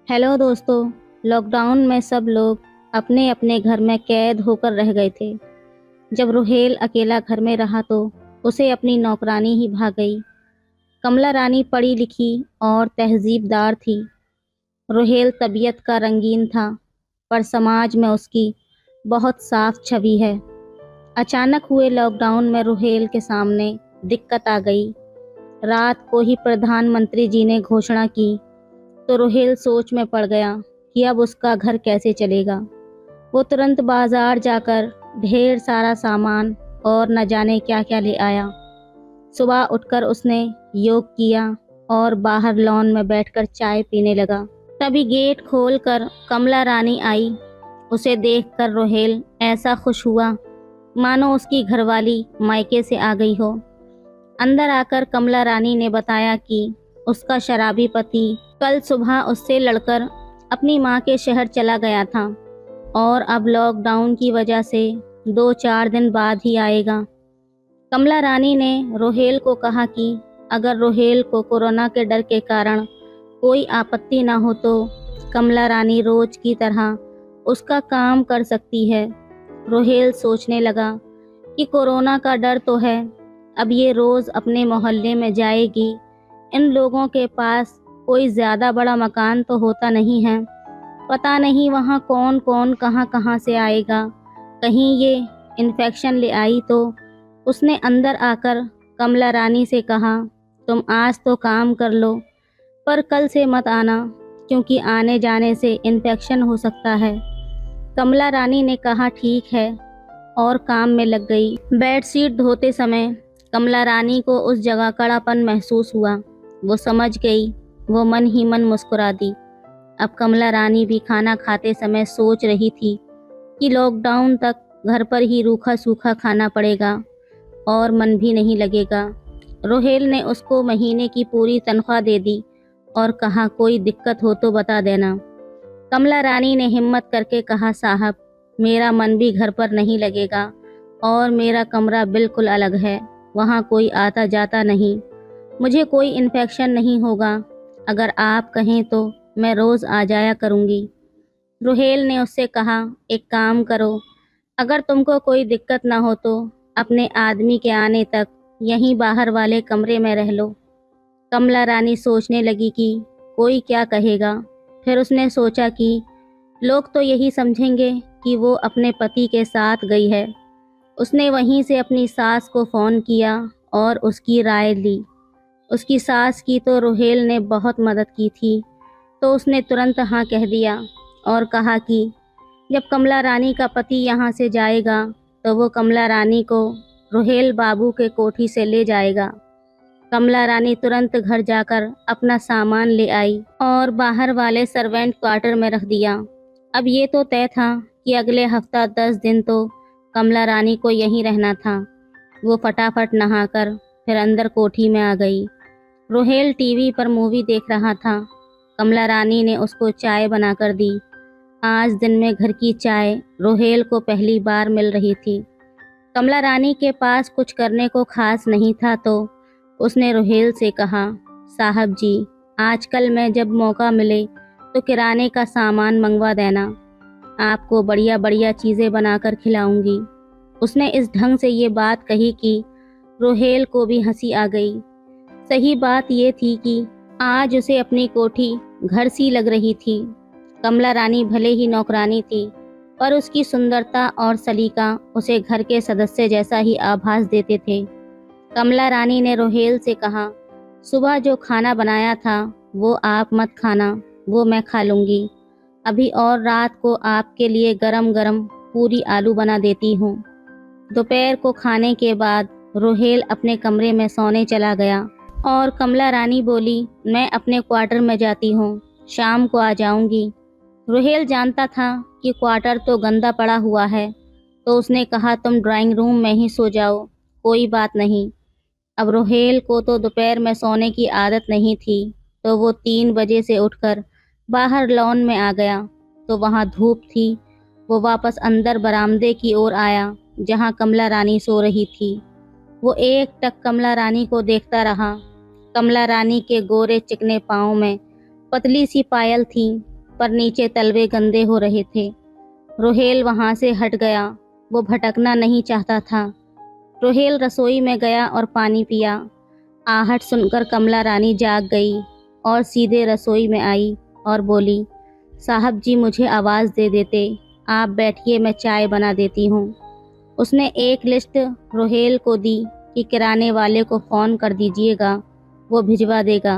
Hello दोस्तों। Lockdown में सब लोग अपने अपने घर में कैद होकर रह गए थे। जब रुहेल अकेला घर में रहा तो उसे अपनी नौकरानी ही भाग गई। कमला रानी पढ़ी लिखी और तहजीबदार थी। रुहेल तबीयत का रंगीन था, पर समाज में उसकी बहुत साफ छवि है। अचानक हुए लॉकडाउन में रुहेल के सामने दिक्कत आ गई। रात को ही प्रधानमंत्री जी ने घोषणा की तो रुहेल सोच में पड़ गया कि अब उसका घर कैसे चलेगा। वो तुरंत बाजार जाकर ढेर सारा सामान और न जाने क्या क्या ले आया। सुबह उठकर उसने योग किया और बाहर लॉन में बैठकर चाय पीने लगा। तभी गेट खोलकर कमला रानी आई। उसे देखकर रुहेल ऐसा खुश हुआ मानो उसकी घरवाली मायके से आ गई हो। अंदर आकर कमला रानी ने बताया कि उसका शराबी पति कल सुबह उससे लड़कर अपनी माँ के शहर चला गया था और अब लॉकडाउन की वजह से 2-4 दिन बाद ही आएगा। कमला रानी ने रुहेल को कहा कि अगर रुहेल को कोरोना के डर के कारण कोई आपत्ति ना हो तो कमला रानी रोज की तरह उसका काम कर सकती है। रुहेल सोचने लगा कि कोरोना का डर तो है, अब ये रोज अपने मोहल्ले में जाएगी। इन लोगों के पास कोई ज़्यादा बड़ा मकान तो होता नहीं है, पता नहीं वहाँ कौन कौन कहाँ कहाँ से आएगा। कहीं ये इन्फेक्शन ले आई तो। उसने अंदर आकर कमला रानी से कहा, तुम आज तो काम कर लो, पर कल से मत आना, क्योंकि आने जाने से इन्फेक्शन हो सकता है। कमला रानी ने कहा ठीक है और काम में लग गई। बेडशीट धोते समय कमला रानी को उस जगह कड़ापन महसूस हुआ। वो समझ गई, वो मन ही मन मुस्कुरा दी। अब कमला रानी भी खाना खाते समय सोच रही थी कि लॉकडाउन तक घर पर ही रूखा सूखा खाना पड़ेगा और मन भी नहीं लगेगा। रुहेल ने उसको महीने की पूरी तनख्वाह दे दी और कहा कोई दिक्कत हो तो बता देना। कमला रानी ने हिम्मत करके कहा, साहब मेरा मन भी घर पर नहीं लगेगा और मेरा कमरा बिल्कुल अलग है, वहाँ कोई आता जाता नहीं, मुझे कोई इन्फेक्शन नहीं होगा। अगर आप कहें तो मैं रोज़ आ जाया करूँगी। रुहेल ने उससे कहा, एक काम करो, अगर तुमको कोई दिक्कत ना हो तो अपने आदमी के आने तक यहीं बाहर वाले कमरे में रह लो। कमला रानी सोचने लगी कि कोई क्या कहेगा। फिर उसने सोचा कि लोग तो यही समझेंगे कि वो अपने पति के साथ गई है। उसने वहीं से अपनी सास को फ़ोन किया और उसकी राय ली। उसकी सास की तो रुहेल ने बहुत मदद की थी, तो उसने तुरंत हाँ कह दिया और कहा कि जब कमला रानी का पति यहाँ से जाएगा तो वो कमला रानी को रुहेल बाबू के कोठी से ले जाएगा। कमला रानी तुरंत घर जाकर अपना सामान ले आई और बाहर वाले सर्वेंट क्वार्टर में रख दिया। अब ये तो तय था कि अगले हफ्ता 10 दिन तो कमला रानी को यहीं रहना था। वो फटाफट नहाकर फिर अंदर कोठी में आ गई। रुहेल टीवी पर मूवी देख रहा था। कमला रानी ने उसको चाय बनाकर दी। आज दिन में घर की चाय रुहेल को पहली बार मिल रही थी। कमला रानी के पास कुछ करने को खास नहीं था तो उसने रुहेल से कहा, साहब जी आजकल मैं जब मौका मिले तो किराने का सामान मंगवा देना, आपको बढ़िया बढ़िया चीज़ें बनाकर खिलाऊंगी। उसने इस ढंग से ये बात कही कि रुहेल को भी हंसी आ गई। सही बात ये थी कि आज उसे अपनी कोठी घर सी लग रही थी। कमला रानी भले ही नौकरानी थी, पर उसकी सुंदरता और सलीका उसे घर के सदस्य जैसा ही आभास देते थे। कमला रानी ने रुहेल से कहा, सुबह जो खाना बनाया था वो आप मत खाना, वो मैं खा लूँगी अभी, और रात को आपके लिए गरम गरम पूरी आलू बना देती हूँ। दोपहर को खाने के बाद रुहेल अपने कमरे में सोने चला गया और कमला रानी बोली, मैं अपने क्वार्टर में जाती हूँ, शाम को आ जाऊँगी। रुहेल जानता था कि क्वार्टर तो गंदा पड़ा हुआ है, तो उसने कहा, तुम ड्राइंग रूम में ही सो जाओ, कोई बात नहीं। अब रुहेल को तो दोपहर में सोने की आदत नहीं थी, तो वो 3 बजे से उठकर बाहर लॉन में आ गया तो वहाँ धूप थी। वो वापस अंदर बरामदे की ओर आया जहाँ कमला रानी सो रही थी। वो एक टक कमला रानी को देखता रहा। कमला रानी के गोरे चिकने पाँव में पतली सी पायल थी पर नीचे तलवे गंदे हो रहे थे। रोहेल वहाँ से हट गया। वो भटकना नहीं चाहता था। रोहेल रसोई में गया और पानी पिया। आहट सुनकर कमला रानी जाग गई और सीधे रसोई में आई और बोली, साहब जी मुझे आवाज़ दे देते, आप बैठिए मैं चाय बना देती हूँ। उसने एक लिस्ट रोहेल को दी कि किराने वाले को फ़ोन कर दीजिएगा, वो भिजवा देगा।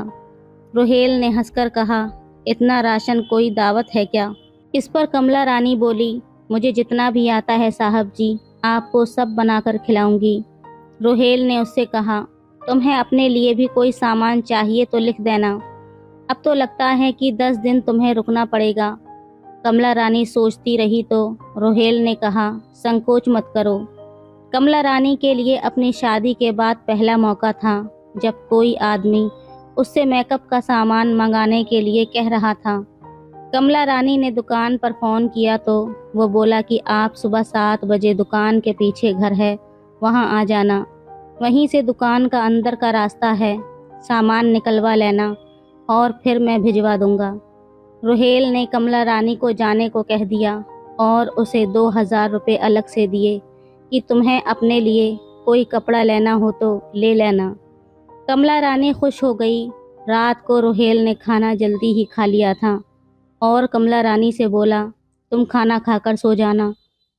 रोहेल ने हंसकर कहा, इतना राशन कोई दावत है क्या? इस पर कमला रानी बोली, मुझे जितना भी आता है साहब जी, आपको सब बनाकर खिलाऊंगी। रोहेल ने उससे कहा, तुम्हें अपने लिए भी कोई सामान चाहिए तो लिख देना। अब तो लगता है कि 10 दिन तुम्हें रुकना पड़ेगा। कमला रानी सोचती रही तो रोहेल ने कहा, संकोच मत करो। कमला रानी के लिए अपनी शादी के बाद पहला मौका था जब कोई आदमी उससे मेकअप का सामान मंगाने के लिए कह रहा था। कमला रानी ने दुकान पर फ़ोन किया तो वो बोला कि आप सुबह 7 बजे दुकान के पीछे घर है, वहाँ आ जाना। वहीं से दुकान का अंदर का रास्ता है, सामान निकलवा लेना और फिर मैं भिजवा दूंगा। रोहेल ने कमला रानी को जाने को कह दिया और उसे 2000 रुपये अलग से दिए कि तुम्हें अपने लिए कोई कपड़ा लेना हो तो ले लेना। कमला रानी खुश हो गई। रात को रोहेल ने खाना जल्दी ही खा लिया था और कमला रानी से बोला, तुम खाना खाकर सो जाना,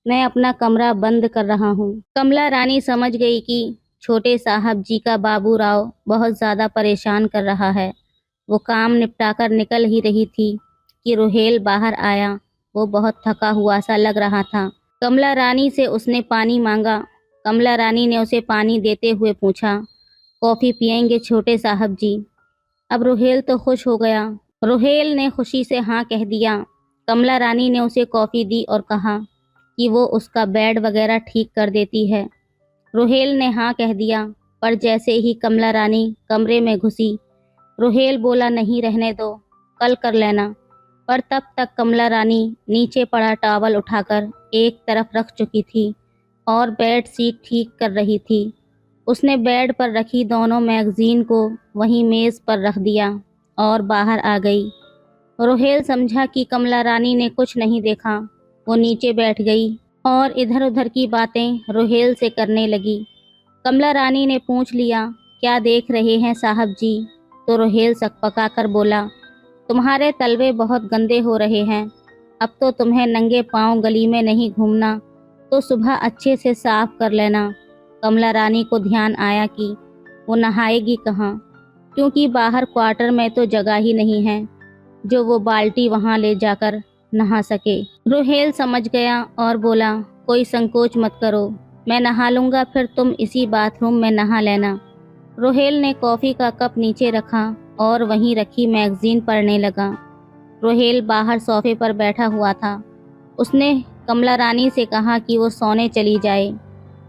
मैं अपना कमरा बंद कर रहा हूँ। कमला रानी समझ गई कि छोटे साहब जी का बाबू राव बहुत ज़्यादा परेशान कर रहा है। वो काम निपटाकर निकल ही रही थी कि रोहेल बाहर आया। वो बहुत थका हुआ सा लग रहा था। कमला रानी से उसने पानी मांगा। कमला रानी ने उसे पानी देते हुए पूछा, कॉफ़ी पिएंगे छोटे साहब जी? अब रोहेल तो खुश हो गया। रोहेल ने खुशी से हाँ कह दिया। कमला रानी ने उसे कॉफ़ी दी और कहा कि वो उसका बेड वगैरह ठीक कर देती है। रोहेल ने हाँ कह दिया, पर जैसे ही कमला रानी कमरे में घुसी, रोहेल बोला, नहीं रहने दो, कल कर लेना। पर तब तक कमला रानी नीचे पड़ा टॉवल उठाकर एक तरफ रख चुकी थी और बेड शीट ठीक कर रही थी। उसने बेड पर रखी दोनों मैगज़ीन को वहीं मेज़ पर रख दिया और बाहर आ गई। रोहेल समझा कि कमला रानी ने कुछ नहीं देखा। वो नीचे बैठ गई और इधर उधर की बातें रोहेल से करने लगी। कमला रानी ने पूछ लिया, क्या देख रहे हैं साहब जी? तो रोहेल सकपका कर बोला, तुम्हारे तलवे बहुत गंदे हो रहे हैं। अब तो तुम्हें नंगे पांव गली में नहीं घूमना, तो सुबह अच्छे से साफ कर लेना। कमला रानी को ध्यान आया कि वो नहाएगी कहाँ, क्योंकि बाहर क्वार्टर में तो जगह ही नहीं है जो वो बाल्टी वहाँ ले जाकर नहा सके। रोहेल समझ गया और बोला, कोई संकोच मत करो, मैं नहा लूँगा, फिर तुम इसी बाथरूम में नहा लेना। रोहेल ने कॉफ़ी का कप नीचे रखा और वहीं रखी मैगज़ीन पढ़ने लगा। रोहेल बाहर सोफे पर बैठा हुआ था। उसने कमला रानी से कहा कि वो सोने चली जाए।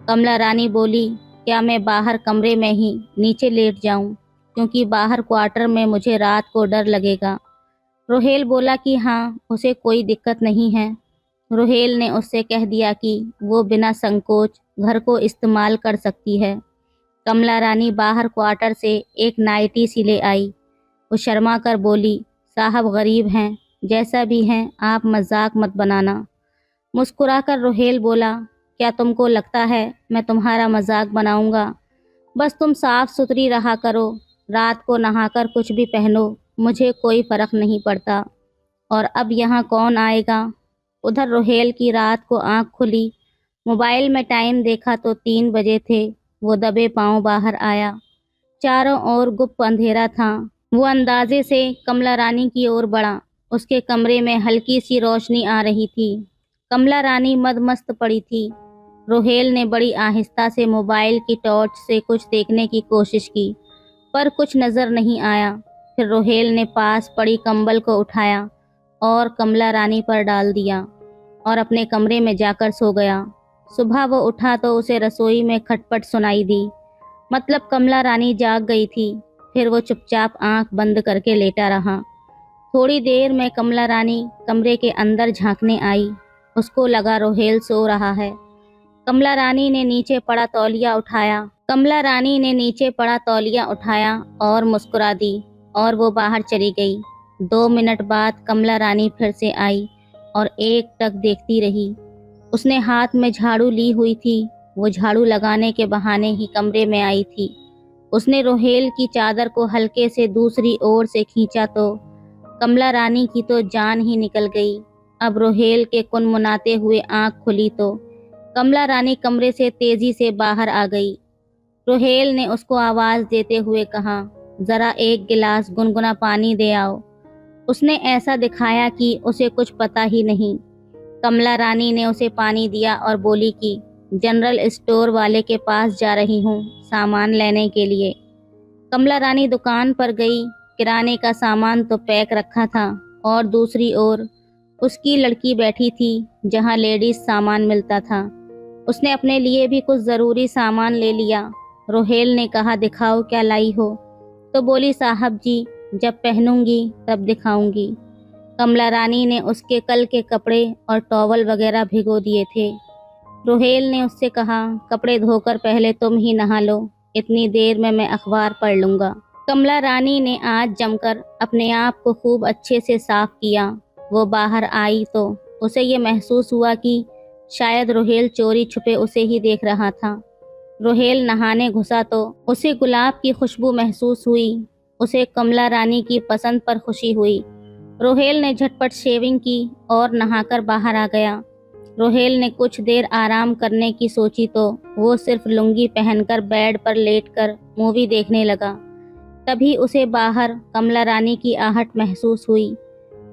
कमला रानी बोली, क्या मैं बाहर कमरे में ही नीचे लेट जाऊं, क्योंकि बाहर क्वार्टर में मुझे रात को डर लगेगा। रोहेल बोला कि हाँ, उसे कोई दिक्कत नहीं है। रोहेल ने उससे कह दिया कि वो बिना संकोच घर को इस्तेमाल कर सकती है। कमला रानी बाहर क्वार्टर से एक नाइटी सी ले आई। वो शर्मा कर बोली, साहब गरीब हैं, जैसा भी हैं आप मजाक मत बनाना। मुस्कुराकर रोहेल बोला, क्या तुमको लगता है मैं तुम्हारा मजाक बनाऊंगा? बस तुम साफ सुथरी रहा करो, रात को नहाकर कुछ भी पहनो, मुझे कोई फ़र्क नहीं पड़ता। और अब यहाँ कौन आएगा? उधर रोहेल की रात को आंख खुली, मोबाइल में टाइम देखा तो 3 बजे थे। वो दबे पांव बाहर आया। चारों ओर गुप्त अंधेरा था। वो अंदाजे से कमला रानी की ओर बढ़ा। उसके कमरे में हल्की सी रोशनी आ रही थी। कमला रानी मदमस्त पड़ी थी। रोहेल ने बड़ी आहिस्ता से मोबाइल की टॉर्च से कुछ देखने की कोशिश की, पर कुछ नज़र नहीं आया। फिर रोहेल ने पास पड़ी कंबल को उठाया और कमला रानी पर डाल दिया और अपने कमरे में जाकर सो गया। सुबह वो उठा तो उसे रसोई में खटपट सुनाई दी। मतलब कमला रानी जाग गई थी। फिर वो चुपचाप आंख बंद करके लेटा रहा। थोड़ी देर में कमला रानी कमरे के अंदर झांकने आई। उसको लगा रोहेल सो रहा है। कमला रानी ने नीचे पड़ा तौलिया उठाया और मुस्कुरा दी और वो बाहर चली गई। 2 मिनट बाद कमला रानी फिर से आई और एक टक देखती रही। उसने हाथ में झाड़ू ली हुई थी। वो झाड़ू लगाने के बहाने ही कमरे में आई थी। उसने रोहेल की चादर को हल्के से दूसरी ओर से खींचा तो कमला रानी की तो जान ही निकल गई। अब रोहेल के कुनमुनाते हुए आंख खुली तो कमला रानी कमरे से तेजी से बाहर आ गई। रोहेल ने उसको आवाज देते हुए कहा, जरा एक गिलास गुनगुना पानी दे आओ। उसने ऐसा दिखाया कि उसे कुछ पता ही नहीं। कमला रानी ने उसे पानी दिया और बोली कि जनरल स्टोर वाले के पास जा रही हूँ सामान लेने के लिए। कमला रानी दुकान पर गई। किराने का सामान तो पैक रखा था और दूसरी ओर उसकी लड़की बैठी थी जहाँ लेडीज सामान मिलता था। उसने अपने लिए भी कुछ ज़रूरी सामान ले लिया। रोहेल ने कहा, दिखाओ क्या लाई हो। तो बोली, साहब जी जब पहनूंगी तब दिखाऊंगी। कमला रानी ने उसके कल के कपड़े और टॉवल वगैरह भिगो दिए थे। रोहेल ने उससे कहा, कपड़े धोकर पहले तुम ही नहा लो, इतनी देर में मैं अखबार पढ़ लूँगा। कमला रानी ने आज जमकर अपने आप को खूब अच्छे से साफ किया। वो बाहर आई तो उसे ये महसूस हुआ कि शायद रोहेल चोरी छुपे उसे ही देख रहा था। रोहेल नहाने घुसा तो उसे गुलाब की खुशबू महसूस हुई। उसे कमला रानी की पसंद पर खुशी हुई। रोहेल ने झटपट शेविंग की और नहाकर बाहर आ गया। रोहेल ने कुछ देर आराम करने की सोची तो वो सिर्फ लुंगी पहनकर बेड पर लेटकर मूवी देखने लगा। तभी उसे बाहर कमला रानी की आहट महसूस हुई।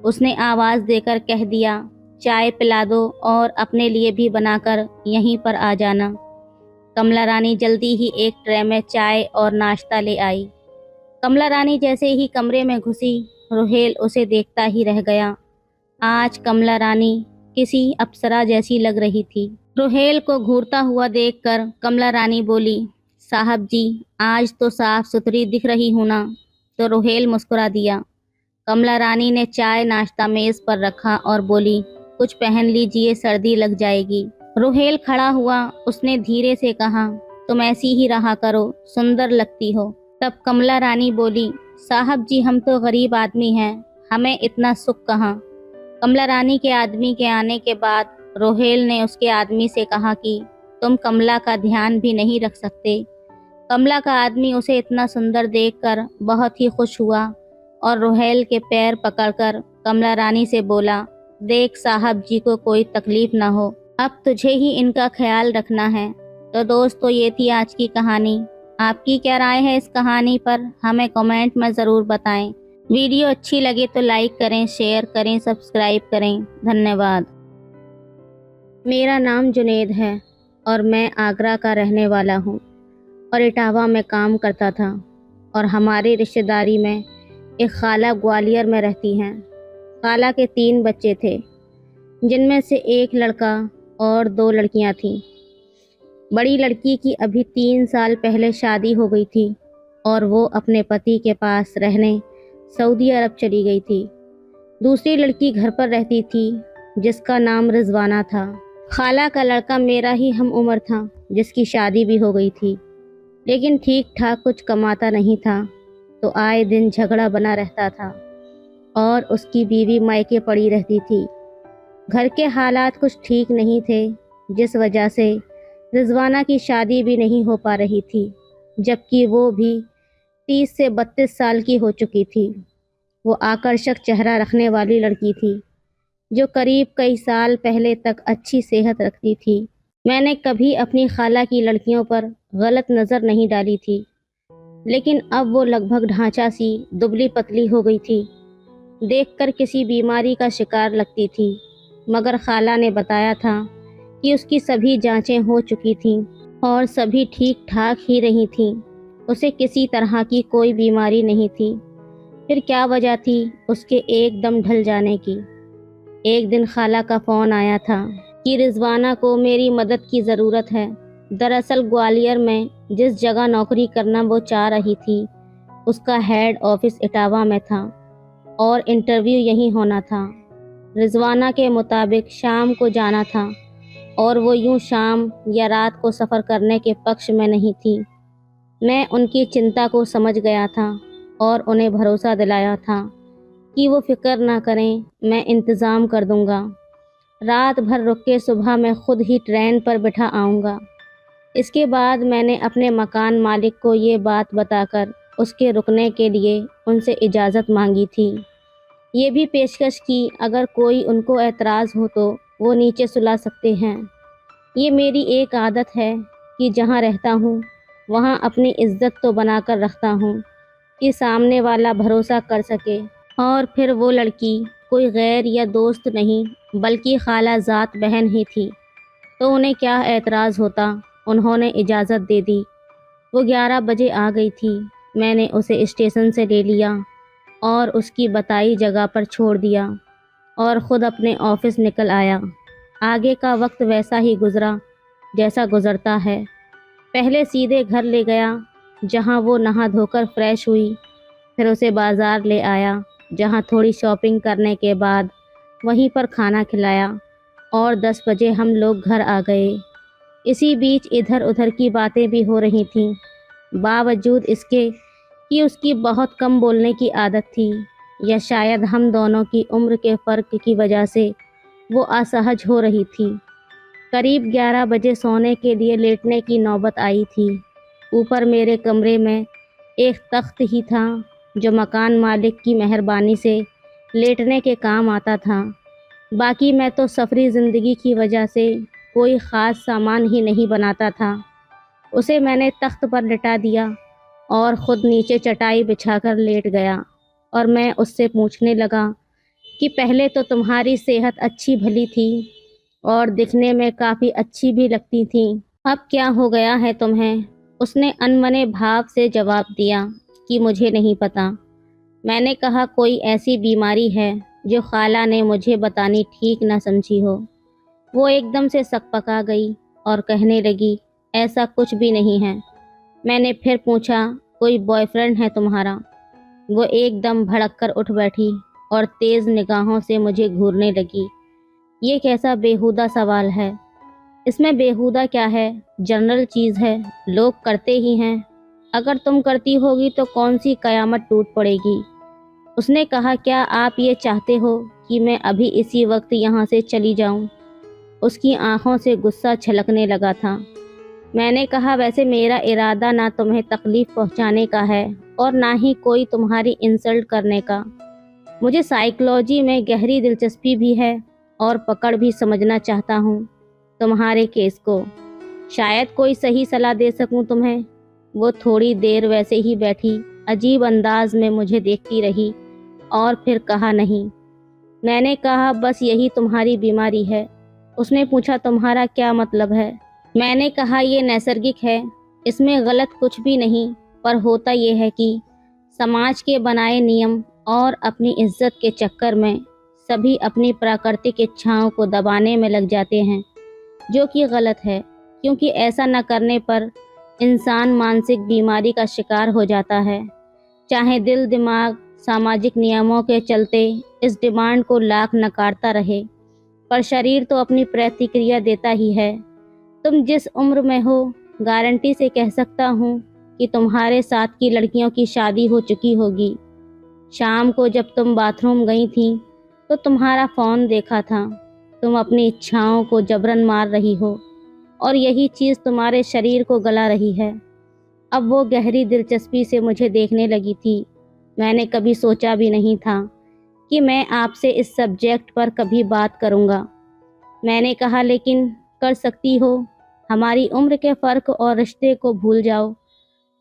उसने आवाज़ देकर कह दिया, चाय पिला दो और अपने लिए भी बनाकर यहीं पर आ जाना। कमला रानी जल्दी ही एक ट्रे में चाय और नाश्ता ले आई। कमला रानी जैसे ही कमरे में घुसी, रोहेल उसे देखता ही रह गया। आज कमला रानी किसी अप्सरा जैसी लग रही थी। रोहेल को घूरता हुआ देखकर कमला रानी बोली, साहब जी आज तो साफ सुथरी दिख रही हूं ना। तो रोहेल मुस्कुरा दिया। कमला रानी ने चाय नाश्ता मेज पर रखा और बोली, कुछ पहन लीजिए, सर्दी लग जाएगी। रोहेल खड़ा हुआ। उसने धीरे से कहा, तुम ऐसी ही रहा करो, सुंदर लगती हो। तब कमला रानी बोली, साहब जी हम तो गरीब आदमी हैं, हमें इतना सुख कहाँ। कमला रानी के आदमी के आने के बाद रोहेल ने उसके आदमी से कहा कि तुम कमला का ध्यान भी नहीं रख सकते। कमला का आदमी उसे इतना सुंदर देखकर बहुत ही खुश हुआ और रोहेल के पैर पकड़कर कमला रानी से बोला, देख साहब जी को कोई तकलीफ ना हो, अब तुझे ही इनका ख्याल रखना है। तो दोस्तों ये थी आज की कहानी। आपकी क्या राय है इस कहानी पर, हमें कमेंट में ज़रूर बताएं। वीडियो अच्छी लगे तो लाइक करें, शेयर करें, सब्सक्राइब करें। धन्यवाद। मेरा नाम जुनेद है और मैं आगरा का रहने वाला हूँ और इटावा में काम करता था। और हमारी रिश्तेदारी में एक खाला ग्वालियर में रहती हैं। खाला के 3 बच्चे थे, जिनमें से एक लड़का और 2 लड़कियां थीं। बड़ी लड़की की अभी 3 साल पहले शादी हो गई थी और वो अपने पति के पास रहने सऊदी अरब चली गई थी। दूसरी लड़की घर पर रहती थी, जिसका नाम रिजवाना था। खाला का लड़का मेरा ही हम उम्र था, जिसकी शादी भी हो गई थी, लेकिन ठीक ठाक कुछ कमाता नहीं था, तो आए दिन झगड़ा बना रहता था और उसकी बीवी मायके पड़ी रहती थी। घर के हालात कुछ ठीक नहीं थे, जिस वजह से रिजवाना की शादी भी नहीं हो पा रही थी, जबकि वो भी 30 से 32 साल की हो चुकी थी। वो आकर्षक चेहरा रखने वाली लड़की थी, जो करीब कई साल पहले तक अच्छी सेहत रखती थी। मैंने कभी अपनी खाला की लड़कियों पर गलत नज़र नहीं डाली थी, लेकिन अब वो लगभग ढांचा सी दुबली पतली हो गई थी। देखकर किसी बीमारी का शिकार लगती थी, मगर खाला ने बताया था कि उसकी सभी जांचें हो चुकी थीं और सभी ठीक ठाक ही रही थीं। उसे किसी तरह की कोई बीमारी नहीं थी। फिर क्या वजह थी उसके एकदम ढल जाने की। एक दिन खाला का फ़ोन आया था कि रिजवाना को मेरी मदद की ज़रूरत है। दरअसल ग्वालियर में जिस जगह नौकरी करना वो चाह रही थी, उसका हेड ऑफिस इटावा में था और इंटरव्यू यहीं होना था। रिजवाना के मुताबिक शाम को जाना था और वो यूं शाम या रात को सफ़र करने के पक्ष में नहीं थी। मैं उनकी चिंता को समझ गया था और उन्हें भरोसा दिलाया था कि वो फ़िक्र ना करें, मैं इंतज़ाम कर दूँगा। रात भर रुक के सुबह मैं खुद ही ट्रेन पर बिठा आऊँगा। इसके बाद मैंने अपने मकान मालिक को ये बात बताकर उसके रुकने के लिए उनसे इजाज़त मांगी थी। ये भी पेशकश की अगर कोई उनको एतराज़ हो तो वो नीचे सुला सकते हैं। ये मेरी एक आदत है कि जहाँ रहता हूँ वहाँ अपनी इज्जत तो बनाकर रखता हूँ कि सामने वाला भरोसा कर सके। और फिर वो लड़की कोई गैर या दोस्त नहीं बल्कि खालाजात बहन ही थी, तो उन्हें क्या एतराज़ होता। उन्होंने इजाज़त दे दी। वो 11 बजे आ गई थी। मैंने उसे स्टेशन से ले लिया और उसकी बताई जगह पर छोड़ दिया और ख़ुद अपने ऑफिस निकल आया। आगे का वक्त वैसा ही गुज़रा जैसा गुज़रता है। पहले सीधे घर ले गया जहाँ वो नहा धोकर फ्रेश हुई, फिर उसे बाज़ार ले आया जहाँ थोड़ी शॉपिंग करने के बाद वहीं पर खाना खिलाया और 10 बजे हम लोग घर आ गए। इसी बीच इधर उधर की बातें भी हो रही थीं, बावजूद इसके कि उसकी बहुत कम बोलने की आदत थी, या शायद हम दोनों की उम्र के फ़र्क की वजह से वो असहज हो रही थी। करीब 11 बजे सोने के लिए लेटने की नौबत आई थी। ऊपर मेरे कमरे में एक तख्त ही था जो मकान मालिक की मेहरबानी से लेटने के काम आता था। बाकी मैं तो सफरी ज़िंदगी की वजह से कोई ख़ास सामान ही नहीं बनाता था। उसे मैंने तख्त पर लिटा दिया और ख़ुद नीचे चटाई बिछाकर लेट गया और मैं उससे पूछने लगा कि पहले तो तुम्हारी सेहत अच्छी भली थी और दिखने में काफ़ी अच्छी भी लगती थी, अब क्या हो गया है तुम्हें? उसने अनमने भाव से जवाब दिया कि मुझे नहीं पता। मैंने कहा कोई ऐसी बीमारी है जो खाला ने मुझे बतानी ठीक न समझी हो। वो एकदम से सकपका गई और कहने लगी ऐसा कुछ भी नहीं है। मैंने फिर पूछा कोई बॉयफ्रेंड है तुम्हारा? वो एकदम भड़क कर उठ बैठी और तेज़ निगाहों से मुझे घूरने लगी। ये कैसा बेहुदा सवाल है? इसमें बेहुदा क्या है? जनरल चीज़ है, लोग करते ही हैं। अगर तुम करती होगी तो कौन सी कयामत टूट पड़ेगी। उसने कहा क्या आप ये चाहते हो कि मैं अभी इसी वक्त यहाँ से चली जाऊँ? उसकी आंखों से गुस्सा छलकने लगा था। मैंने कहा वैसे मेरा इरादा ना तुम्हें तकलीफ़ पहुँचाने का है और ना ही कोई तुम्हारी इंसल्ट करने का। मुझे साइकोलॉजी में गहरी दिलचस्पी भी है और पकड़ भी समझना चाहता हूँ तुम्हारे केस को। शायद कोई सही सलाह दे सकूँ तुम्हें। वो थोड़ी देर वैसे ही बैठी अजीब अंदाज में मुझे देखती रही और फिर कहा नहीं। मैंने कहा बस यही तुम्हारी बीमारी है। उसने पूछा तुम्हारा क्या मतलब है? मैंने कहा ये नैसर्गिक है, इसमें गलत कुछ भी नहीं, पर होता ये है कि समाज के बनाए नियम और अपनी इज्जत के चक्कर में सभी अपनी प्राकृतिक इच्छाओं को दबाने में लग जाते हैं, जो कि गलत है, क्योंकि ऐसा न करने पर इंसान मानसिक बीमारी का शिकार हो जाता है। चाहे दिल दिमाग सामाजिक नियमों के चलते इस डिमांड को लाख नकारता रहे, पर शरीर तो अपनी प्रतिक्रिया देता ही है। तुम जिस उम्र में हो, गारंटी से कह सकता हूँ कि तुम्हारे साथ की लड़कियों की शादी हो चुकी होगी। शाम को जब तुम बाथरूम गई थी तो तुम्हारा फ़ोन देखा था। तुम अपनी इच्छाओं को जबरन मार रही हो और यही चीज़ तुम्हारे शरीर को गला रही है। अब वो गहरी दिलचस्पी से मुझे देखने लगी थी। मैंने कभी सोचा भी नहीं था कि मैं आपसे इस सब्जेक्ट पर कभी बात करूँगा। मैंने कहा लेकिन कर सकती हो। हमारी उम्र के फ़र्क और रिश्ते को भूल जाओ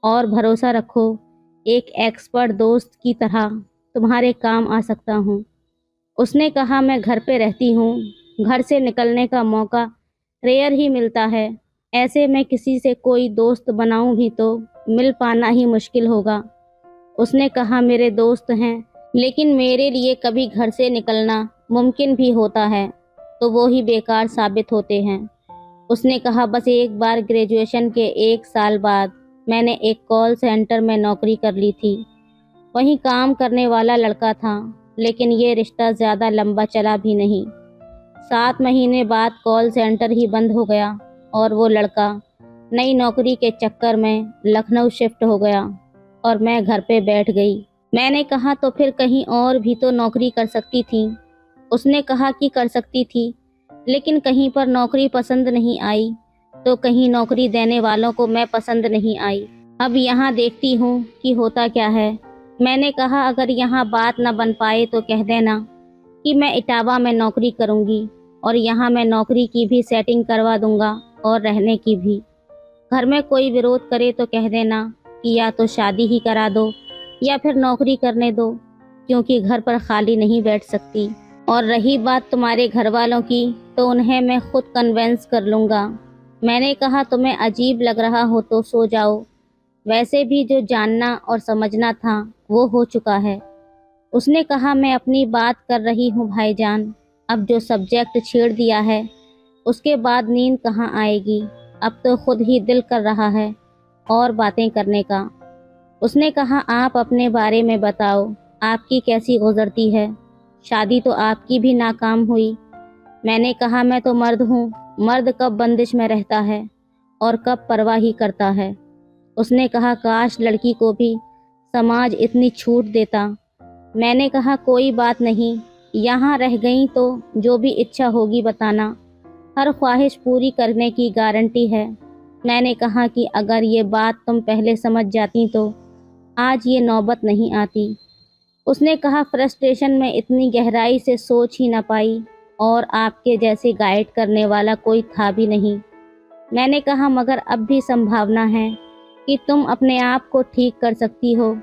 और भरोसा रखो एक एक्सपर्ट दोस्त की तरह तुम्हारे काम आ सकता हूँ। उसने कहा मैं घर पे रहती हूँ, घर से निकलने का मौका रेयर ही मिलता है। ऐसे में किसी से कोई दोस्त बनाऊँ भी तो मिल पाना ही मुश्किल होगा। उसने कहा मेरे दोस्त हैं, लेकिन मेरे लिए कभी घर से निकलना मुमकिन भी होता है तो वो ही बेकार साबित होते हैं। उसने कहा बस एक बार ग्रेजुएशन के 1 साल बाद मैंने एक कॉल सेंटर में नौकरी कर ली थी। वहीं काम करने वाला लड़का था, लेकिन ये रिश्ता ज़्यादा लंबा चला भी नहीं। 7 महीने बाद कॉल सेंटर ही बंद हो गया और वो लड़का नई नौकरी के चक्कर में लखनऊ शिफ्ट हो गया और मैं घर पे बैठ गई। मैंने कहा तो फिर कहीं और भी तो नौकरी कर सकती थी। उसने कहा कि कर सकती थी, लेकिन कहीं पर नौकरी पसंद नहीं आई, तो कहीं नौकरी देने वालों को मैं पसंद नहीं आई। अब यहाँ देखती हूँ कि होता क्या है। मैंने कहा अगर यहाँ बात न बन पाए तो कह देना कि मैं इटावा में नौकरी करूँगी और यहाँ मैं नौकरी की भी सेटिंग करवा दूँगा और रहने की भी। घर में कोई विरोध करे तो कह देना कि या तो शादी ही करा दो या फिर नौकरी करने दो, क्योंकि घर पर खाली नहीं बैठ सकती। और रही बात तुम्हारे घर वालों की, तो उन्हें मैं खुद कन्वेंस कर लूँगा। मैंने कहा तुम्हें अजीब लग रहा हो तो सो जाओ, वैसे भी जो जानना और समझना था वो हो चुका है। उसने कहा मैं अपनी बात कर रही हूँ भाईजान, अब जो सब्जेक्ट छेड़ दिया है उसके बाद नींद कहाँ आएगी। अब तो खुद ही दिल कर रहा है और बातें करने का। उसने कहा आप अपने बारे में बताओ, आपकी कैसी गुजरती है। शादी तो आपकी भी नाकाम हुई। मैंने कहा मैं तो मर्द हूँ, मर्द कब बंदिश में रहता है और कब परवाह ही करता है। उसने कहा काश लड़की को भी समाज इतनी छूट देता। मैंने कहा कोई बात नहीं, यहाँ रह गई तो जो भी इच्छा होगी बताना, हर ख्वाहिश पूरी करने की गारंटी है। मैंने कहा कि अगर ये बात तुम पहले समझ जाती तो आज ये नौबत नहीं आती। उसने कहा फ्रस्ट्रेशन में इतनी गहराई से सोच ही ना पाई और आपके जैसे गाइड करने वाला कोई था भी नहीं। मैंने कहा मगर अब भी संभावना है कि तुम अपने आप को ठीक कर सकती हो।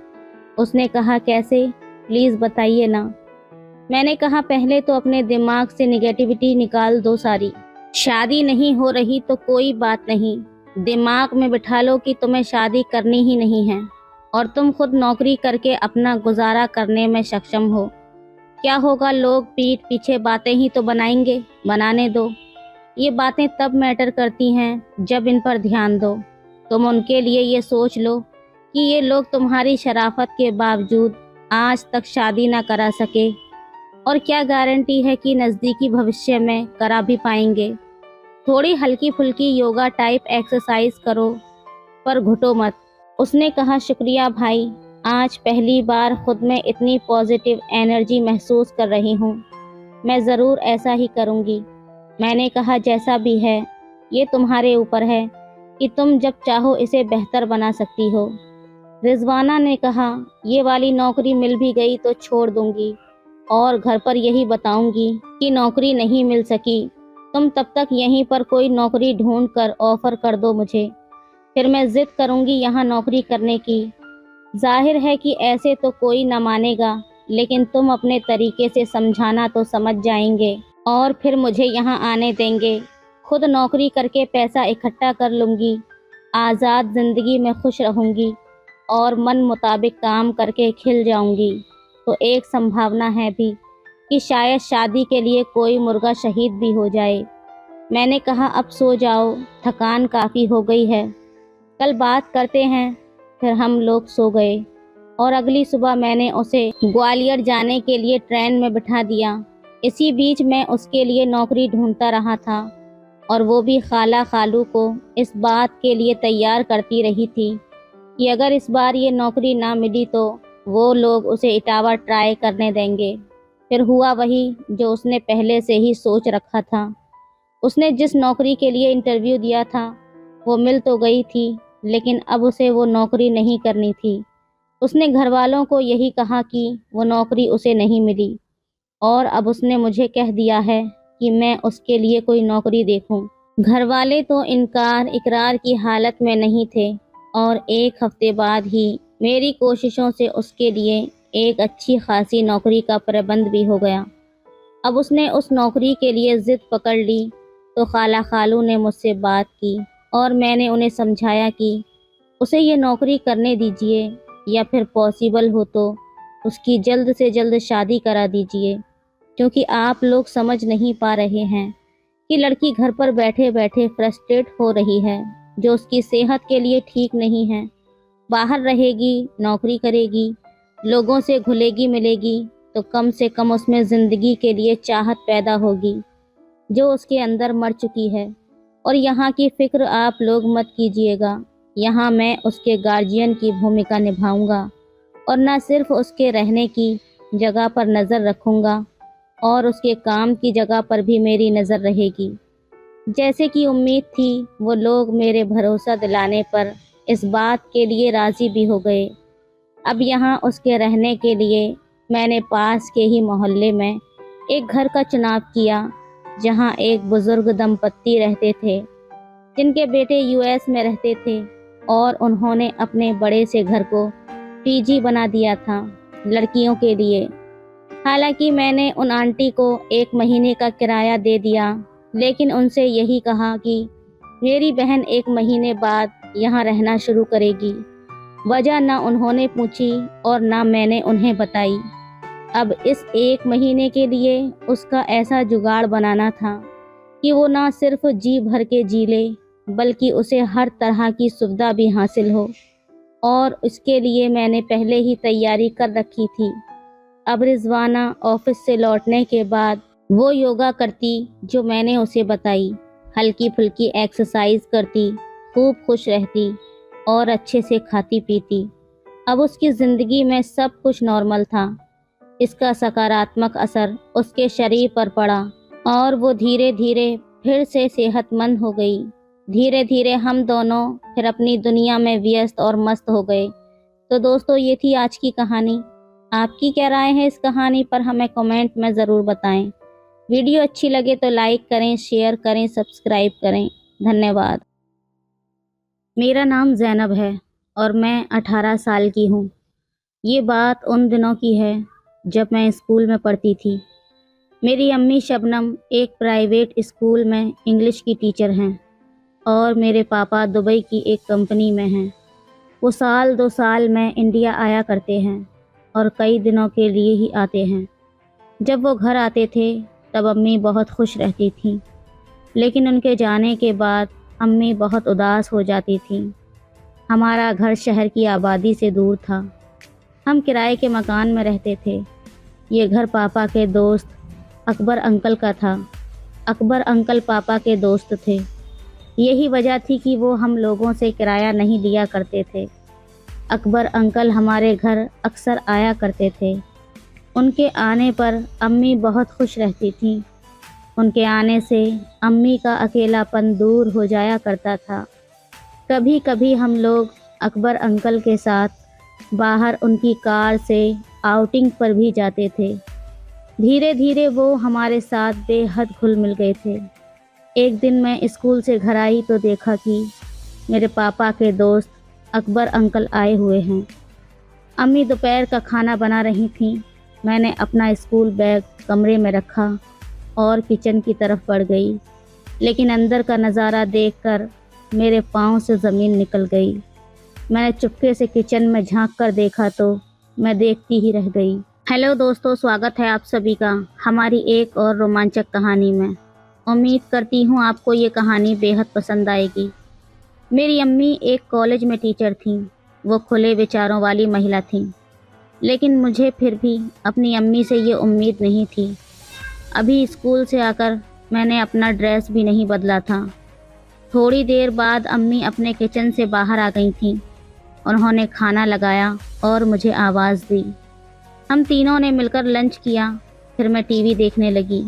उसने कहा कैसे, प्लीज़ बताइए ना। मैंने कहा पहले तो अपने दिमाग से निगेटिविटी निकाल दो सारी। शादी नहीं हो रही तो कोई बात नहीं, दिमाग में बिठा लो कि तुम्हें शादी करनी ही नहीं है और तुम खुद नौकरी करके अपना गुजारा करने में सक्षम हो। क्या होगा, लोग पीठ पीछे बातें ही तो बनाएंगे, बनाने दो। ये बातें तब मैटर करती हैं जब इन पर ध्यान दो। तुम उनके लिए ये सोच लो कि ये लोग तुम्हारी शराफत के बावजूद आज तक शादी ना करा सके, और क्या गारंटी है कि नज़दीकी भविष्य में करा भी पाएंगे। थोड़ी हल्की फुल्की योगा टाइप एक्सरसाइज करो, पर घुटो मत। उसने कहा शुक्रिया भाई, आज पहली बार खुद में इतनी पॉजिटिव एनर्जी महसूस कर रही हूँ। मैं ज़रूर ऐसा ही करूँगी। मैंने कहा जैसा भी है ये तुम्हारे ऊपर है कि तुम जब चाहो इसे बेहतर बना सकती हो। रिजवाना ने कहा ये वाली नौकरी मिल भी गई तो छोड़ दूंगी और घर पर यही बताऊंगी कि नौकरी नहीं मिल सकी। तुम तब तक यहीं पर कोई नौकरी ढूंढ कर ऑफर कर दो मुझे, फिर मैं जिद करूंगी यहाँ नौकरी करने की। जाहिर है कि ऐसे तो कोई न मानेगा, लेकिन तुम अपने तरीके से समझाना तो समझ जाएंगे और फिर मुझे यहाँ आने देंगे। खुद नौकरी करके पैसा इकट्ठा कर लूँगी, आज़ाद ज़िंदगी में खुश रहूँगी और मन मुताबिक काम करके खिल जाऊँगी। तो एक संभावना है भी कि शायद शादी के लिए कोई मुर्गा शहीद भी हो जाए। मैंने कहा अब सो जाओ, थकान काफ़ी हो गई है, कल बात करते हैं। फिर हम लोग सो गए और अगली सुबह मैंने उसे ग्वालियर जाने के लिए ट्रेन में बिठा दिया। इसी बीच मैं उसके लिए नौकरी ढूंढता रहा था और वो भी खाला खालू को इस बात के लिए तैयार करती रही थी कि अगर इस बार ये नौकरी ना मिली तो वो लोग उसे इटावा ट्राई करने देंगे। फिर हुआ वही जो उसने पहले से ही सोच रखा था। उसने जिस नौकरी के लिए इंटरव्यू दिया था वो मिल तो गई थी, लेकिन अब उसे वो नौकरी नहीं करनी थी। उसने घर वालों को यही कहा कि वो नौकरी उसे नहीं मिली और अब उसने मुझे कह दिया है कि मैं उसके लिए कोई नौकरी देखूं। घर वाले तो इनकार इकरार की हालत में नहीं थे और एक हफ्ते बाद ही मेरी कोशिशों से उसके लिए एक अच्छी खासी नौकरी का प्रबंध भी हो गया। अब उसने उस नौकरी के लिए ज़िद पकड़ ली तो खाला खालू ने मुझसे बात की और मैंने उन्हें समझाया कि उसे ये नौकरी करने दीजिए या फिर पॉसिबल हो तो उसकी जल्द से जल्द शादी करा दीजिए, क्योंकि आप लोग समझ नहीं पा रहे हैं कि लड़की घर पर बैठे बैठे फ्रस्ट्रेट हो रही है, जो उसकी सेहत के लिए ठीक नहीं है। बाहर रहेगी, नौकरी करेगी, लोगों से घुलेगी मिलेगी तो कम से कम उसमें ज़िंदगी के लिए चाहत पैदा होगी जो उसके अंदर मर चुकी है। और यहाँ की फ़िक्र आप लोग मत कीजिएगा, यहाँ मैं उसके गार्जियन की भूमिका निभाऊंगा और न सिर्फ उसके रहने की जगह पर नज़र रखूँगा और उसके काम की जगह पर भी मेरी नज़र रहेगी। जैसे कि उम्मीद थी, वो लोग मेरे भरोसा दिलाने पर इस बात के लिए राज़ी भी हो गए। अब यहाँ उसके रहने के लिए मैंने पास के ही मोहल्ले में एक घर का चुनाव किया, जहाँ एक बुज़ुर्ग दंपत्ति रहते थे, जिनके बेटे यूएस में रहते थे और उन्होंने अपने बड़े से घर को पीजी बना दिया था लड़कियों के लिए। हालांकि मैंने उन आंटी को 1 महीने का किराया दे दिया, लेकिन उनसे यही कहा कि मेरी बहन 1 महीने बाद यहाँ रहना शुरू करेगी। वजह ना उन्होंने पूछी और ना मैंने उन्हें बताई। अब इस 1 महीने के लिए उसका ऐसा जुगाड़ बनाना था कि वो ना सिर्फ जी भर के जी ले, बल्कि उसे हर तरह की सुविधा भी हासिल हो, और इसके लिए मैंने पहले ही तैयारी कर रखी थी। अब रिजवाना ऑफिस से लौटने के बाद वो योगा करती जो मैंने उसे बताई, हल्की फुल्की एक्सरसाइज करती, खूब खुश रहती और अच्छे से खाती पीती। अब उसकी ज़िंदगी में सब कुछ नॉर्मल था। इसका सकारात्मक असर उसके शरीर पर पड़ा और वो धीरे धीरे फिर से सेहतमंद हो गई। धीरे धीरे हम दोनों फिर अपनी दुनिया में व्यस्त और मस्त हो गए। तो दोस्तों, ये थी आज की कहानी। आपकी क्या राय है इस कहानी पर, हमें कमेंट में ज़रूर बताएं। वीडियो अच्छी लगे तो लाइक करें, शेयर करें, सब्सक्राइब करें। धन्यवाद। मेरा नाम ज़ैनब है और मैं 18 साल की हूँ। ये बात उन दिनों की है जब मैं स्कूल में पढ़ती थी। मेरी अम्मी शबनम एक प्राइवेट स्कूल में इंग्लिश की टीचर हैं और मेरे पापा दुबई की एक कंपनी में हैं। वो साल 2 साल में इंडिया आया करते हैं और कई दिनों के लिए ही आते हैं। जब वो घर आते थे तब अम्मी बहुत खुश रहती थीं, लेकिन उनके जाने के बाद अम्मी बहुत उदास हो जाती थीं। हमारा घर शहर की आबादी से दूर था। हम किराए के मकान में रहते थे। ये घर पापा के दोस्त अकबर अंकल का था। अकबर अंकल पापा के दोस्त थे। यही वजह थी कि वो हम लोगों से किराया नहीं लिया करते थे। अकबर अंकल हमारे घर अक्सर आया करते थे। उनके आने पर अम्मी बहुत खुश रहती थीं। उनके आने से अम्मी का अकेलापन दूर हो जाया करता था। कभी कभी हम लोग अकबर अंकल के साथ बाहर उनकी कार से आउटिंग पर भी जाते थे। धीरे धीरे वो हमारे साथ बेहद घुल मिल गए थे। एक दिन मैं स्कूल से घर आई तो देखा कि मेरे पापा के दोस्त अकबर अंकल आए हुए हैं। अम्मी दोपहर का खाना बना रही थीं। मैंने अपना स्कूल बैग कमरे में रखा और किचन की तरफ बढ़ गई, लेकिन अंदर का नज़ारा देखकर मेरे पाँव से ज़मीन निकल गई। मैंने चुपके से किचन में झांक कर देखा तो मैं देखती ही रह गई। हेलो दोस्तों, स्वागत है आप सभी का हमारी एक और रोमांचक कहानी में। उम्मीद करती हूँ आपको ये कहानी बेहद पसंद आएगी। मेरी अम्मी एक कॉलेज में टीचर थीं। वो खुले विचारों वाली महिला थीं, लेकिन मुझे फिर भी अपनी अम्मी से ये उम्मीद नहीं थी। अभी स्कूल से आकर मैंने अपना ड्रेस भी नहीं बदला था। थोड़ी देर बाद अम्मी अपने किचन से बाहर आ गई थीं। उन्होंने खाना लगाया और मुझे आवाज़ दी। हम तीनों ने मिलकर लंच किया। फिर मैं टीवी देखने लगी।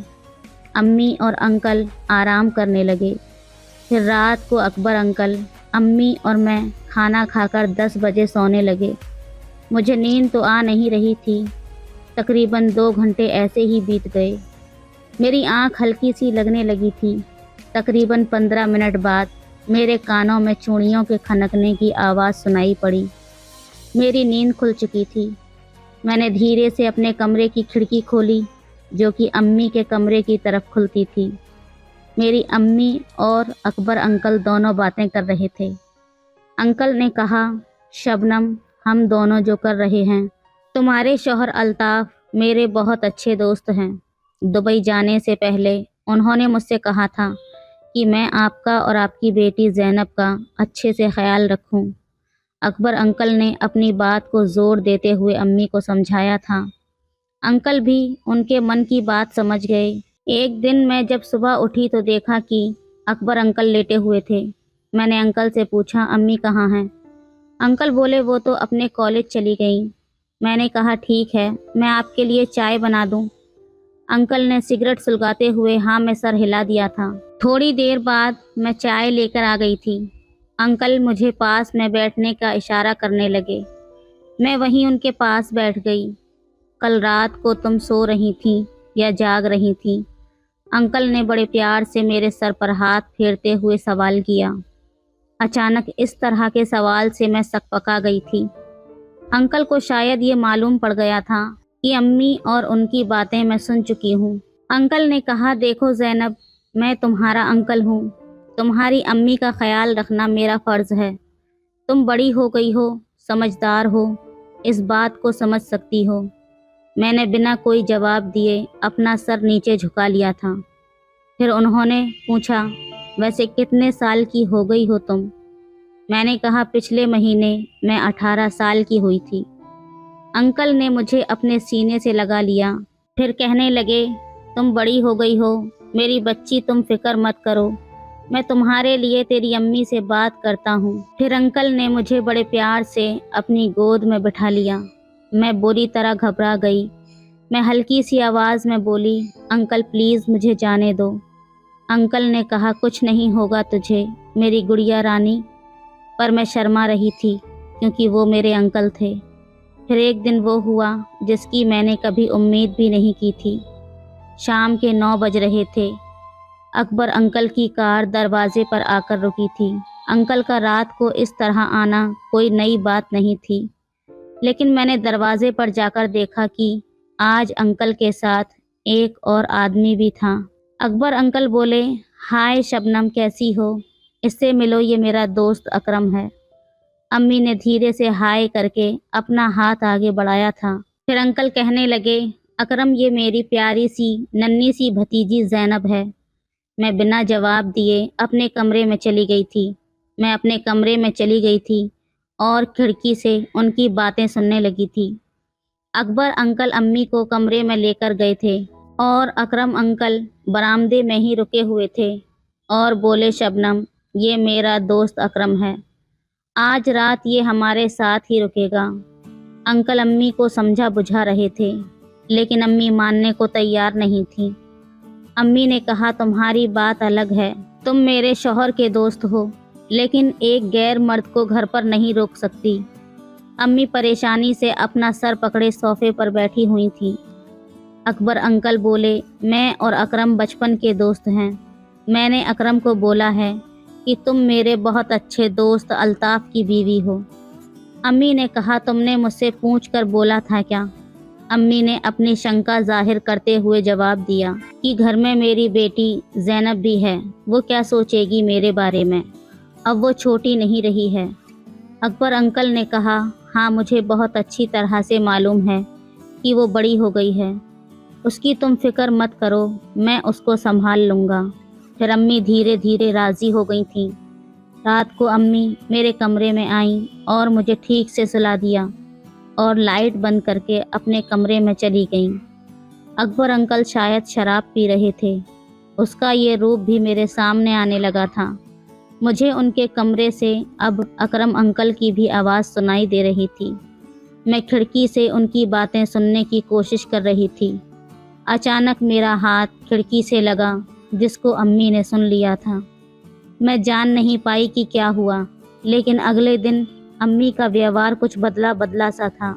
अम्मी और अंकल आराम करने लगे। फिर रात को अकबर अंकल, अम्मी और मैं खाना खाकर 10 बजे सोने लगे। मुझे नींद तो आ नहीं रही थी। तकरीबन 2 घंटे ऐसे ही बीत गए। मेरी आँख हल्की सी लगने लगी थी। तकरीबन 15 मिनट बाद मेरे कानों में चूड़ियों के खनकने की आवाज़ सुनाई पड़ी। मेरी नींद खुल चुकी थी। मैंने धीरे से अपने कमरे की खिड़की खोली, जो कि अम्मी के कमरे की तरफ खुलती थी। मेरी अम्मी और अकबर अंकल दोनों बातें कर रहे थे। अंकल ने कहा, शबनम, हम दोनों जो कर रहे हैं, तुम्हारे शौहर अल्ताफ़ मेरे बहुत अच्छे दोस्त हैं। दुबई जाने से पहले उन्होंने मुझसे कहा था कि मैं आपका और आपकी बेटी ज़ैनब का अच्छे से ख्याल रखूं। अकबर अंकल ने अपनी बात को ज़ोर देते हुए अम्मी को समझाया था। अंकल भी उनके मन की बात समझ गए। एक दिन मैं जब सुबह उठी तो देखा कि अकबर अंकल लेटे हुए थे। मैंने अंकल से पूछा, अम्मी कहाँ हैं? अंकल बोले वो तो अपने कॉलेज चली गईं। मैंने कहा ठीक है, मैं आपके लिए चाय बना दूं। अंकल ने सिगरेट सुलगाते हुए हाँ में सर हिला दिया था। थोड़ी देर बाद मैं चाय लेकर आ गई थी। अंकल मुझे पास में बैठने का इशारा करने लगे। मैं वहीं उनके पास बैठ गई। कल रात को तुम सो रही थी या जाग रही थी? अंकल ने बड़े प्यार से मेरे सर पर हाथ फेरते हुए सवाल किया। अचानक इस तरह के सवाल से मैं सकपका गई थी। अंकल को शायद ये मालूम पड़ गया था कि अम्मी और उनकी बातें मैं सुन चुकी हूँ। अंकल ने कहा, देखो ज़ैनब, मैं तुम्हारा अंकल हूँ। तुम्हारी अम्मी का ख्याल रखना मेरा फ़र्ज़ है। तुम बड़ी हो गई हो, समझदार हो, इस बात को समझ सकती हो। मैंने बिना कोई जवाब दिए अपना सर नीचे झुका लिया था। फिर उन्होंने पूछा, वैसे कितने साल की हो गई हो तुम? मैंने कहा, पिछले महीने मैं 18 साल की हुई थी। अंकल ने मुझे अपने सीने से लगा लिया। फिर कहने लगे, तुम बड़ी हो गई हो मेरी बच्ची, तुम फिक्र मत करो, मैं तुम्हारे लिए तेरी अम्मी से बात करता हूँ। फिर अंकल ने मुझे बड़े प्यार से अपनी गोद में बिठा लिया। मैं बुरी तरह घबरा गई। मैं हल्की सी आवाज़ में बोली, अंकल प्लीज़ मुझे जाने दो। अंकल ने कहा, कुछ नहीं होगा तुझे मेरी गुड़िया रानी। पर मैं शर्मा रही थी क्योंकि वो मेरे अंकल थे। फिर एक दिन वो हुआ जिसकी मैंने कभी उम्मीद भी नहीं की थी। शाम के 9 बज रहे थे। अकबर अंकल की कार दरवाजे पर आकर रुकी थी। अंकल का रात को इस तरह आना कोई नई बात नहीं थी, लेकिन मैंने दरवाजे पर जाकर देखा कि आज अंकल के साथ एक और आदमी भी था। अकबर अंकल बोले, हाय शबनम, कैसी हो? इससे मिलो, ये मेरा दोस्त अकरम है। अम्मी ने धीरे से हाय करके अपना हाथ आगे बढ़ाया था। फिर अंकल कहने लगे, अकरम, ये मेरी प्यारी सी नन्ही सी भतीजी ज़ैनब है। मैं बिना जवाब दिए अपने कमरे में चली गई थी। मैं अपने कमरे में चली गई थी और खिड़की से उनकी बातें सुनने लगी थी। अकबर अंकल अम्मी को कमरे में लेकर गए थे और अकरम अंकल बरामदे में ही रुके हुए थे और बोले, शबनम, ये मेरा दोस्त अकरम है। आज रात ये हमारे साथ ही रुकेगा। अंकल अम्मी को समझा बुझा रहे थे, लेकिन अम्मी मानने को तैयार नहीं थी। अम्मी ने कहा, तुम्हारी बात अलग है, तुम मेरे शौहर के दोस्त हो, लेकिन एक गैर मर्द को घर पर नहीं रोक सकती। अम्मी परेशानी से अपना सर पकड़े सोफे पर बैठी हुई थी। अकबर अंकल बोले, मैं और अकरम बचपन के दोस्त हैं। मैंने अकरम को बोला है कि तुम मेरे बहुत अच्छे दोस्त अल्ताफ़ की बीवी हो। अम्मी ने कहा, तुमने मुझसे पूछकर बोला था क्या? अम्मी ने अपनी शंका जाहिर करते हुए जवाब दिया कि घर में मेरी बेटी ज़ैनब भी है, वो क्या सोचेगी मेरे बारे में, अब वो छोटी नहीं रही है। अकबर अंकल ने कहा, हाँ, मुझे बहुत अच्छी तरह से मालूम है कि वो बड़ी हो गई है, उसकी तुम फिक्र मत करो, मैं उसको संभाल लूँगा। फिर अम्मी धीरे धीरे राज़ी हो गई थीं। रात को अम्मी मेरे कमरे में आईं और मुझे ठीक से सुला दिया और लाइट बंद करके अपने कमरे में चली गईं। अकबर अंकल शायद शराब पी रहे थे। उसका ये रूप भी मेरे सामने आने लगा था। मुझे उनके कमरे से अब अकरम अंकल की भी आवाज़ सुनाई दे रही थी। मैं खिड़की से उनकी बातें सुनने की कोशिश कर रही थी। अचानक मेरा हाथ खिड़की से लगा, जिसको अम्मी ने सुन लिया था। मैं जान नहीं पाई कि क्या हुआ, लेकिन अगले दिन अम्मी का व्यवहार कुछ बदला बदला सा था।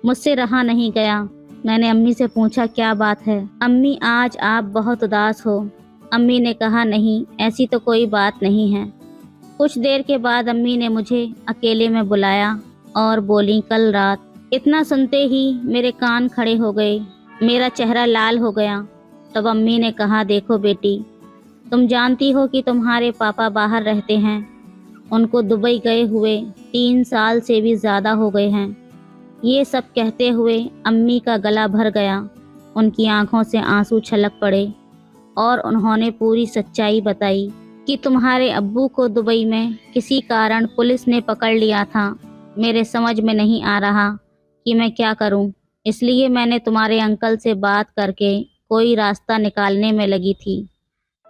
मुझसे रहा नहीं गया। मैंने अम्मी से पूछा, क्या बात है अम्मी, आज आप बहुत उदास हो? अम्मी ने कहा, नहीं, ऐसी तो कोई बात नहीं है। कुछ देर के बाद अम्मी ने मुझे अकेले में बुलाया और बोली, कल रात। इतना सुनते ही मेरे कान खड़े हो गए, मेरा चेहरा लाल हो गया। तब अम्मी ने कहा, देखो बेटी, तुम जानती हो कि तुम्हारे पापा बाहर रहते हैं। उनको दुबई गए हुए 3 साल से भी ज़्यादा हो गए हैं। ये सब कहते हुए अम्मी का गला भर गया। उनकी आंखों से आंसू छलक पड़े और उन्होंने पूरी सच्चाई बताई कि तुम्हारे अब्बू को दुबई में किसी कारण पुलिस ने पकड़ लिया था। मेरे समझ में नहीं आ रहा कि मैं क्या करूं, इसलिए मैंने तुम्हारे अंकल से बात करके कोई रास्ता निकालने में लगी थी।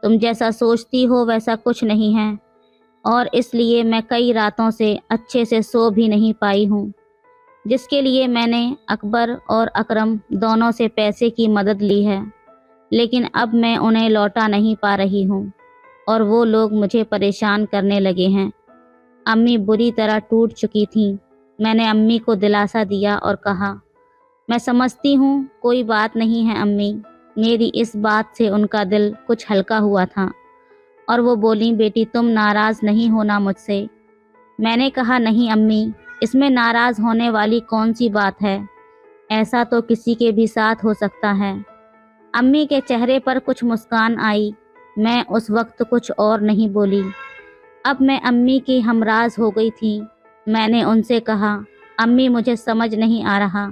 तुम जैसा सोचती हो वैसा कुछ नहीं है और इसलिए मैं कई रातों से अच्छे से सो भी नहीं पाई हूँ। जिसके लिए मैंने अकबर और अकरम दोनों से पैसे की मदद ली है, लेकिन अब मैं उन्हें लौटा नहीं पा रही हूँ और वो लोग मुझे परेशान करने लगे हैं। अम्मी बुरी तरह टूट चुकी थीं। मैंने अम्मी को दिलासा दिया और कहा, मैं समझती हूँ, कोई बात नहीं है अम्मी। मेरी इस बात से उनका दिल कुछ हल्का हुआ था और वो बोली, बेटी तुम नाराज़ नहीं होना मुझसे। मैंने कहा, नहीं अम्मी, इसमें नाराज़ होने वाली कौन सी बात है, ऐसा तो किसी के भी साथ हो सकता है। अम्मी के चेहरे पर कुछ मुस्कान आई। मैं उस वक्त कुछ और नहीं बोली। अब मैं अम्मी की हमराज हो गई थी। मैंने उनसे कहा, अम्मी मुझे समझ नहीं आ रहा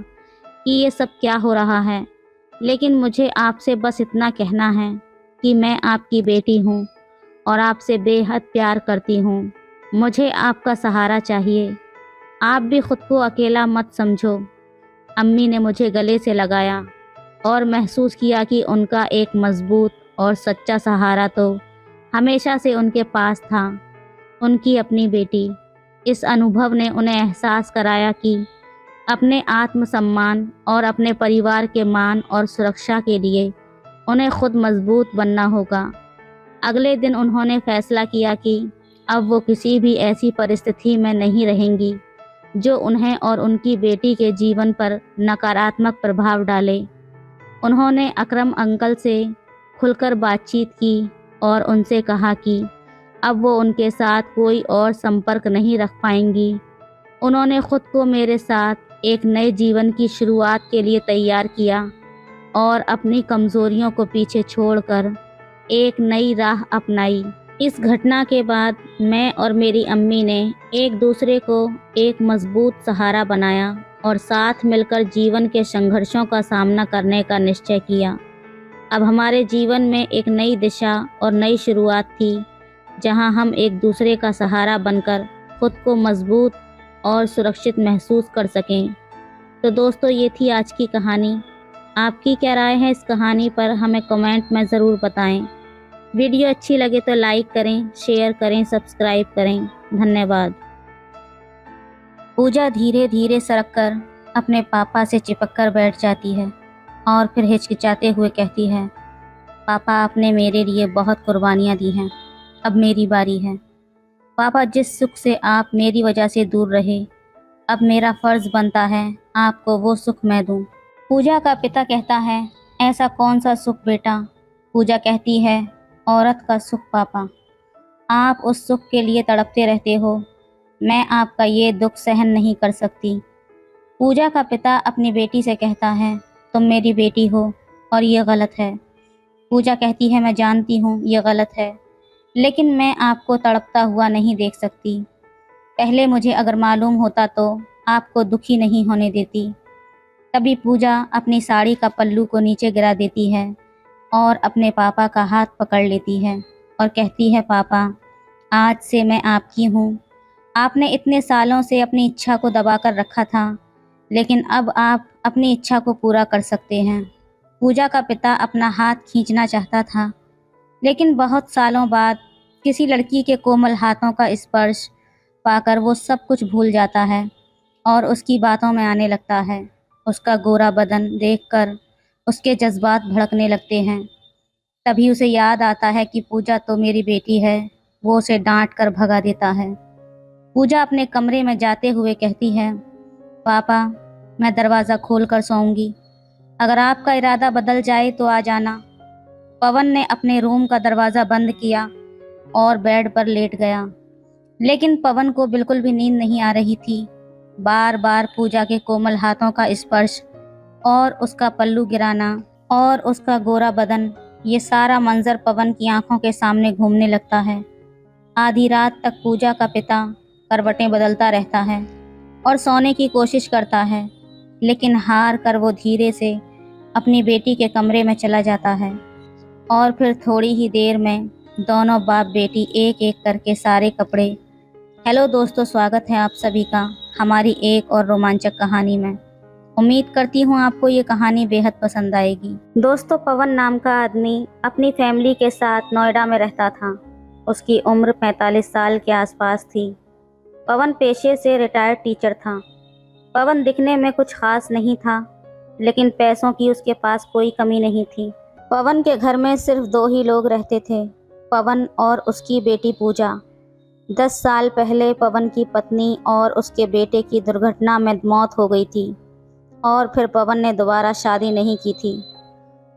कि ये सब क्या हो रहा है, लेकिन मुझे आपसे बस इतना कहना है कि मैं आपकी बेटी हूँ और आपसे बेहद प्यार करती हूँ। मुझे आपका सहारा चाहिए। आप भी खुद को अकेला मत समझो। अम्मी ने मुझे गले से लगाया और महसूस किया कि उनका एक मजबूत और सच्चा सहारा तो हमेशा से उनके पास था, उनकी अपनी बेटी। इस अनुभव ने उन्हें एहसास कराया कि अपने आत्मसम्मान और अपने परिवार के मान और सुरक्षा के लिए उन्हें खुद मजबूत बनना होगा। अगले दिन उन्होंने फैसला किया कि अब वो किसी भी ऐसी परिस्थिति में नहीं रहेंगी जो उन्हें और उनकी बेटी के जीवन पर नकारात्मक प्रभाव डाले। उन्होंने अकरम अंकल से खुलकर बातचीत की और उनसे कहा कि अब वो उनके साथ कोई और संपर्क नहीं रख पाएंगी। उन्होंने खुद को मेरे साथ एक नए जीवन की शुरुआत के लिए तैयार किया और अपनी कमज़ोरियों को पीछे छोड़कर एक नई राह अपनाई। इस घटना के बाद मैं और मेरी अम्मी ने एक दूसरे को एक मजबूत सहारा बनाया और साथ मिलकर जीवन के संघर्षों का सामना करने का निश्चय किया। अब हमारे जीवन में एक नई दिशा और नई शुरुआत थी, जहां हम एक दूसरे का सहारा बनकर खुद को मजबूत और सुरक्षित महसूस कर सकें। तो दोस्तों, ये थी आज की कहानी। आपकी क्या राय है इस कहानी पर, हमें कमेंट में ज़रूर बताएं। वीडियो अच्छी लगे तो लाइक करें, शेयर करें, सब्सक्राइब करें। धन्यवाद। पूजा धीरे धीरे सरक कर अपने पापा से चिपक कर बैठ जाती है और फिर हिचकिचाते हुए कहती है, पापा आपने मेरे लिए बहुत कुर्बानियाँ दी हैं, अब मेरी बारी है। पापा, जिस सुख से आप मेरी वजह से दूर रहे, अब मेरा फ़र्ज़ बनता है आपको वो सुख मैं दूँ। पूजा का पिता कहता है, ऐसा कौन सा सुख बेटा? पूजा कहती है, औरत का सुख पापा। आप उस सुख के लिए तड़पते रहते हो, मैं आपका ये दुख सहन नहीं कर सकती। पूजा का पिता अपनी बेटी से कहता है, तुम मेरी बेटी हो और ये गलत है। पूजा कहती है, मैं जानती हूँ ये गलत है, लेकिन मैं आपको तड़पता हुआ नहीं देख सकती। पहले मुझे अगर मालूम होता तो आपको दुखी नहीं होने देती। तभी पूजा अपनी साड़ी का पल्लू को नीचे गिरा देती है और अपने पापा का हाथ पकड़ लेती है और कहती है, पापा आज से मैं आपकी हूँ। आपने इतने सालों से अपनी इच्छा को दबा कर रखा था, लेकिन अब आप अपनी इच्छा को पूरा कर सकते हैं। पूजा का पिता अपना हाथ खींचना चाहता था, लेकिन बहुत सालों बाद किसी लड़की के कोमल हाथों का स्पर्श पाकर वो सब कुछ भूल जाता है और उसकी बातों में आने लगता है। उसका गोरा बदन देखकर उसके जज्बात भड़कने लगते हैं। तभी उसे याद आता है कि पूजा तो मेरी बेटी है। वो उसे डांट कर भगा देता है। पूजा अपने कमरे में जाते हुए कहती है, पापा मैं दरवाज़ा खोल कर सोऊंगी, अगर आपका इरादा बदल जाए तो आ जाना। पवन ने अपने रूम का दरवाज़ा बंद किया और बेड पर लेट गया, लेकिन पवन को बिल्कुल भी नींद नहीं आ रही थी। बार बार पूजा के कोमल हाथों का स्पर्श और उसका पल्लू गिराना और उसका गोरा बदन, ये सारा मंजर पवन की आंखों के सामने घूमने लगता है। आधी रात तक पूजा का पिता करवटें बदलता रहता है और सोने की कोशिश करता है, लेकिन हार कर वो धीरे से अपनी बेटी के कमरे में चला जाता है और फिर थोड़ी ही देर में दोनों बाप बेटी एक एक करके सारे कपड़े। हेलो दोस्तों, स्वागत है आप सभी का हमारी एक और रोमांचक कहानी में। उम्मीद करती हूँ आपको ये कहानी बेहद पसंद आएगी। दोस्तों, पवन नाम का आदमी अपनी फैमिली के साथ नोएडा में रहता था। उसकी उम्र 45 साल के आसपास थी। पवन पेशे से रिटायर्ड टीचर था। पवन दिखने में कुछ खास नहीं था, लेकिन पैसों की उसके पास कोई कमी नहीं थी। पवन के घर में सिर्फ 2 ही लोग रहते थे, पवन और उसकी बेटी पूजा। 10 साल पहले पवन की पत्नी और उसके बेटे की दुर्घटना में मौत हो गई थी और फिर पवन ने दोबारा शादी नहीं की थी।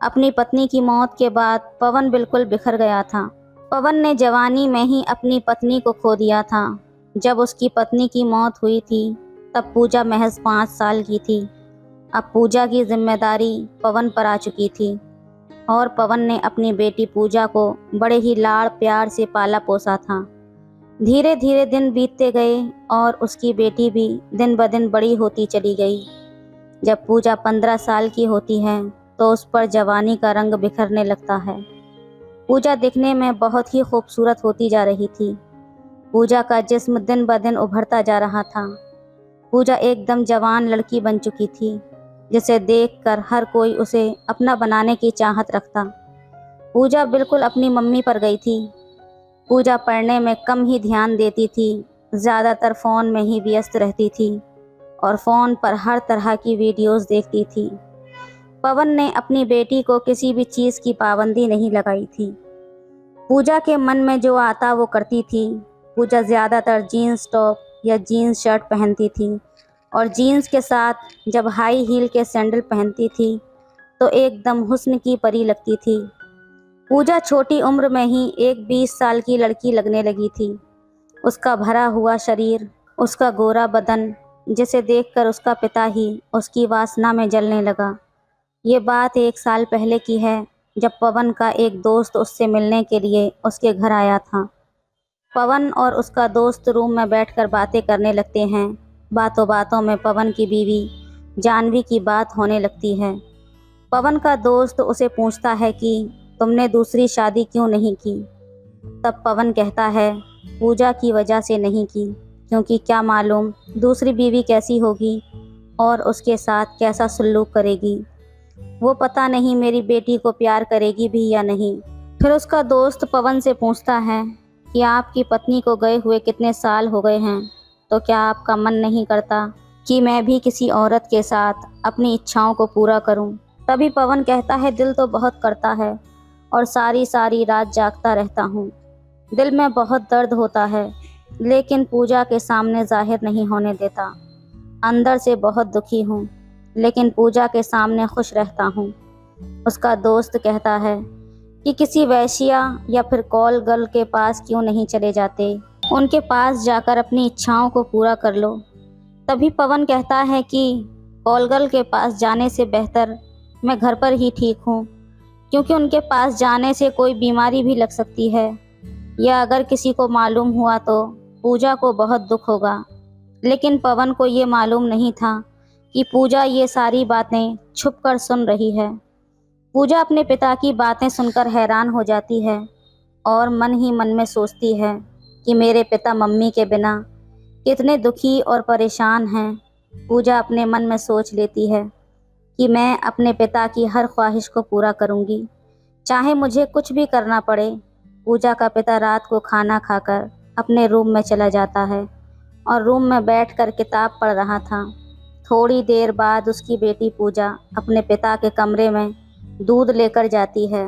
अपनी पत्नी की मौत के बाद पवन बिल्कुल बिखर गया था। पवन ने जवानी में ही अपनी पत्नी को खो दिया था। जब उसकी पत्नी की मौत हुई थी तब पूजा महज 5 साल की थी। अब पूजा की जिम्मेदारी पवन पर आ चुकी थी और पवन ने अपनी बेटी पूजा को बड़े ही लाड़ प्यार से पाला पोसा था। धीरे धीरे दिन बीतते गए और उसकी बेटी भी दिन ब दिन बड़ी होती चली गई। जब पूजा 15 साल की होती है तो उस पर जवानी का रंग बिखरने लगता है। पूजा दिखने में बहुत ही खूबसूरत होती जा रही थी। पूजा का जिस्म दिन ब दिन उभरता जा रहा था। पूजा एकदम जवान लड़की बन चुकी थी, जिसे देखकर हर कोई उसे अपना बनाने की चाहत रखता। पूजा बिल्कुल अपनी मम्मी पर गई थी। पूजा पढ़ने में कम ही ध्यान देती थी, ज़्यादातर फ़ोन में ही व्यस्त रहती थी और फ़ोन पर हर तरह की वीडियोस देखती थी। पवन ने अपनी बेटी को किसी भी चीज़ की पाबंदी नहीं लगाई थी। पूजा के मन में जो आता वो करती थी। पूजा ज़्यादातर जीन्स टॉप या जीन्स शर्ट पहनती थी और जीन्स के साथ जब हाई हील के सैंडल पहनती थी तो एकदम हुस्न की परी लगती थी। पूजा छोटी उम्र में ही एक 20 साल की लड़की लगने लगी थी। उसका भरा हुआ शरीर, उसका गोरा बदन, जिसे देखकर उसका पिता ही उसकी वासना में जलने लगा। ये बात 1 साल पहले की है, जब पवन का एक दोस्त उससे मिलने के लिए उसके घर आया था। पवन और उसका दोस्त रूम में बैठकर बातें करने लगते हैं। बातों बातों में पवन की बीवी जानवी की बात होने लगती है। पवन का दोस्त उसे पूछता है कि तुमने दूसरी शादी क्यों नहीं की। तब पवन कहता है पूजा की वजह से नहीं की, क्योंकि क्या मालूम दूसरी बीवी कैसी होगी और उसके साथ कैसा सलूक करेगी। वो पता नहीं मेरी बेटी को प्यार करेगी भी या नहीं। फिर उसका दोस्त पवन से पूछता है कि आपकी पत्नी को गए हुए कितने साल हो गए हैं, तो क्या आपका मन नहीं करता कि मैं भी किसी औरत के साथ अपनी इच्छाओं को पूरा करूं। तभी पवन कहता है दिल तो बहुत करता है और सारी सारी रात जागता रहता हूं। दिल में बहुत दर्द होता है, लेकिन पूजा के सामने जाहिर नहीं होने देता। अंदर से बहुत दुखी हूं, लेकिन पूजा के सामने खुश रहता हूं। उसका दोस्त कहता है कि किसी वैश्या या फिर कॉल गर्ल के पास क्यों नहीं चले जाते, उनके पास जाकर अपनी इच्छाओं को पूरा कर लो। तभी पवन कहता है कि कॉल गर्ल के पास जाने से बेहतर मैं घर पर ही ठीक हूँ, क्योंकि उनके पास जाने से कोई बीमारी भी लग सकती है, या अगर किसी को मालूम हुआ तो पूजा को बहुत दुख होगा। लेकिन पवन को ये मालूम नहीं था कि पूजा ये सारी बातें छुपकर सुन रही है। पूजा अपने पिता की बातें सुनकर हैरान हो जाती है और मन ही मन में सोचती है कि मेरे पिता मम्मी के बिना कितने दुखी और परेशान हैं। पूजा अपने मन में सोच लेती है कि मैं अपने पिता की हर ख्वाहिश को पूरा करूंगी, चाहे मुझे कुछ भी करना पड़े। पूजा का पिता रात को खाना खाकर अपने रूम में चला जाता है और रूम में बैठकर किताब पढ़ रहा था। थोड़ी देर बाद उसकी बेटी पूजा अपने पिता के कमरे में दूध लेकर जाती है।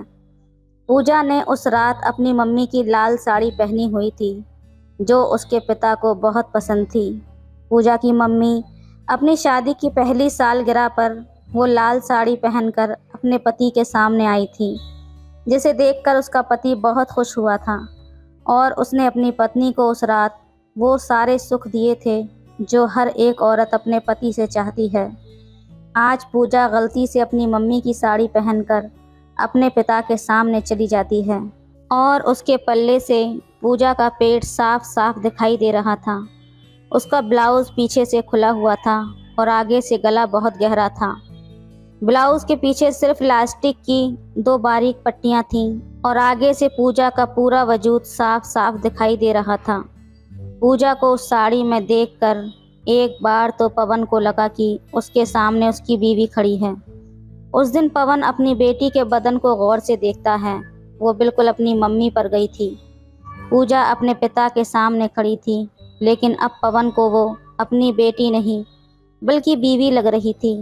पूजा ने उस रात अपनी मम्मी की लाल साड़ी पहनी हुई थी, जो उसके पिता को बहुत पसंद थी। पूजा की मम्मी अपनी शादी की पहली सालगिरह पर वो लाल साड़ी पहनकर अपने पति के सामने आई थी, जिसे देखकर उसका पति बहुत खुश हुआ था और उसने अपनी पत्नी को उस रात वो सारे सुख दिए थे जो हर एक औरत अपने पति से चाहती है। आज पूजा गलती से अपनी मम्मी की साड़ी पहनकर अपने पिता के सामने चली जाती है और उसके पल्ले से पूजा का पेट साफ साफ दिखाई दे रहा था। उसका ब्लाउज़ पीछे से खुला हुआ था और आगे से गला बहुत गहरा था। ब्लाउज़ के पीछे सिर्फ इलास्टिक की 2 बारीक पट्टियां थीं और आगे से पूजा का पूरा वजूद साफ साफ दिखाई दे रहा था। पूजा को उस साड़ी में देखकर एक बार तो पवन को लगा कि उसके सामने उसकी बीवी खड़ी है। उस दिन पवन अपनी बेटी के बदन को गौर से देखता है। वो बिल्कुल अपनी मम्मी पर गई थी। पूजा अपने पिता के सामने खड़ी थी, लेकिन अब पवन को वो अपनी बेटी नहीं बल्कि बीवी लग रही थी।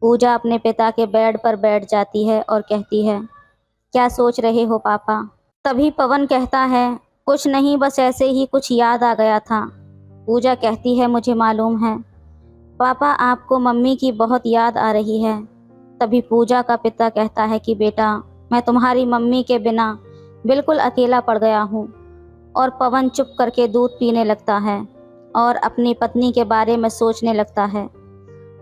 पूजा अपने पिता के बेड पर बैठ जाती है और कहती है, क्या सोच रहे हो पापा? तभी पवन कहता है, कुछ नहीं, बस ऐसे ही कुछ याद आ गया था। पूजा कहती है, मुझे मालूम है पापा, आपको मम्मी की बहुत याद आ रही है। तभी पूजा का पिता कहता है कि बेटा, मैं तुम्हारी मम्मी के बिना बिल्कुल अकेला पड़ गया हूँ। और पवन चुप करके दूध पीने लगता है और अपनी पत्नी के बारे में सोचने लगता है।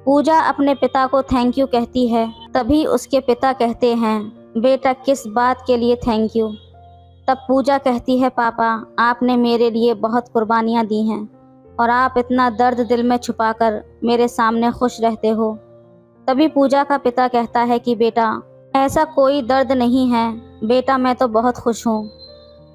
पूजा अपने पिता को थैंक यू कहती है। तभी उसके पिता कहते हैं, बेटा किस बात के लिए थैंक यू? तब पूजा कहती है, पापा आपने मेरे लिए बहुत कुर्बानियाँ दी हैं और आप इतना दर्द दिल में छुपाकर मेरे सामने खुश रहते हो। तभी पूजा का पिता कहता है कि बेटा ऐसा कोई दर्द नहीं है बेटा, मैं तो बहुत खुश हूँ।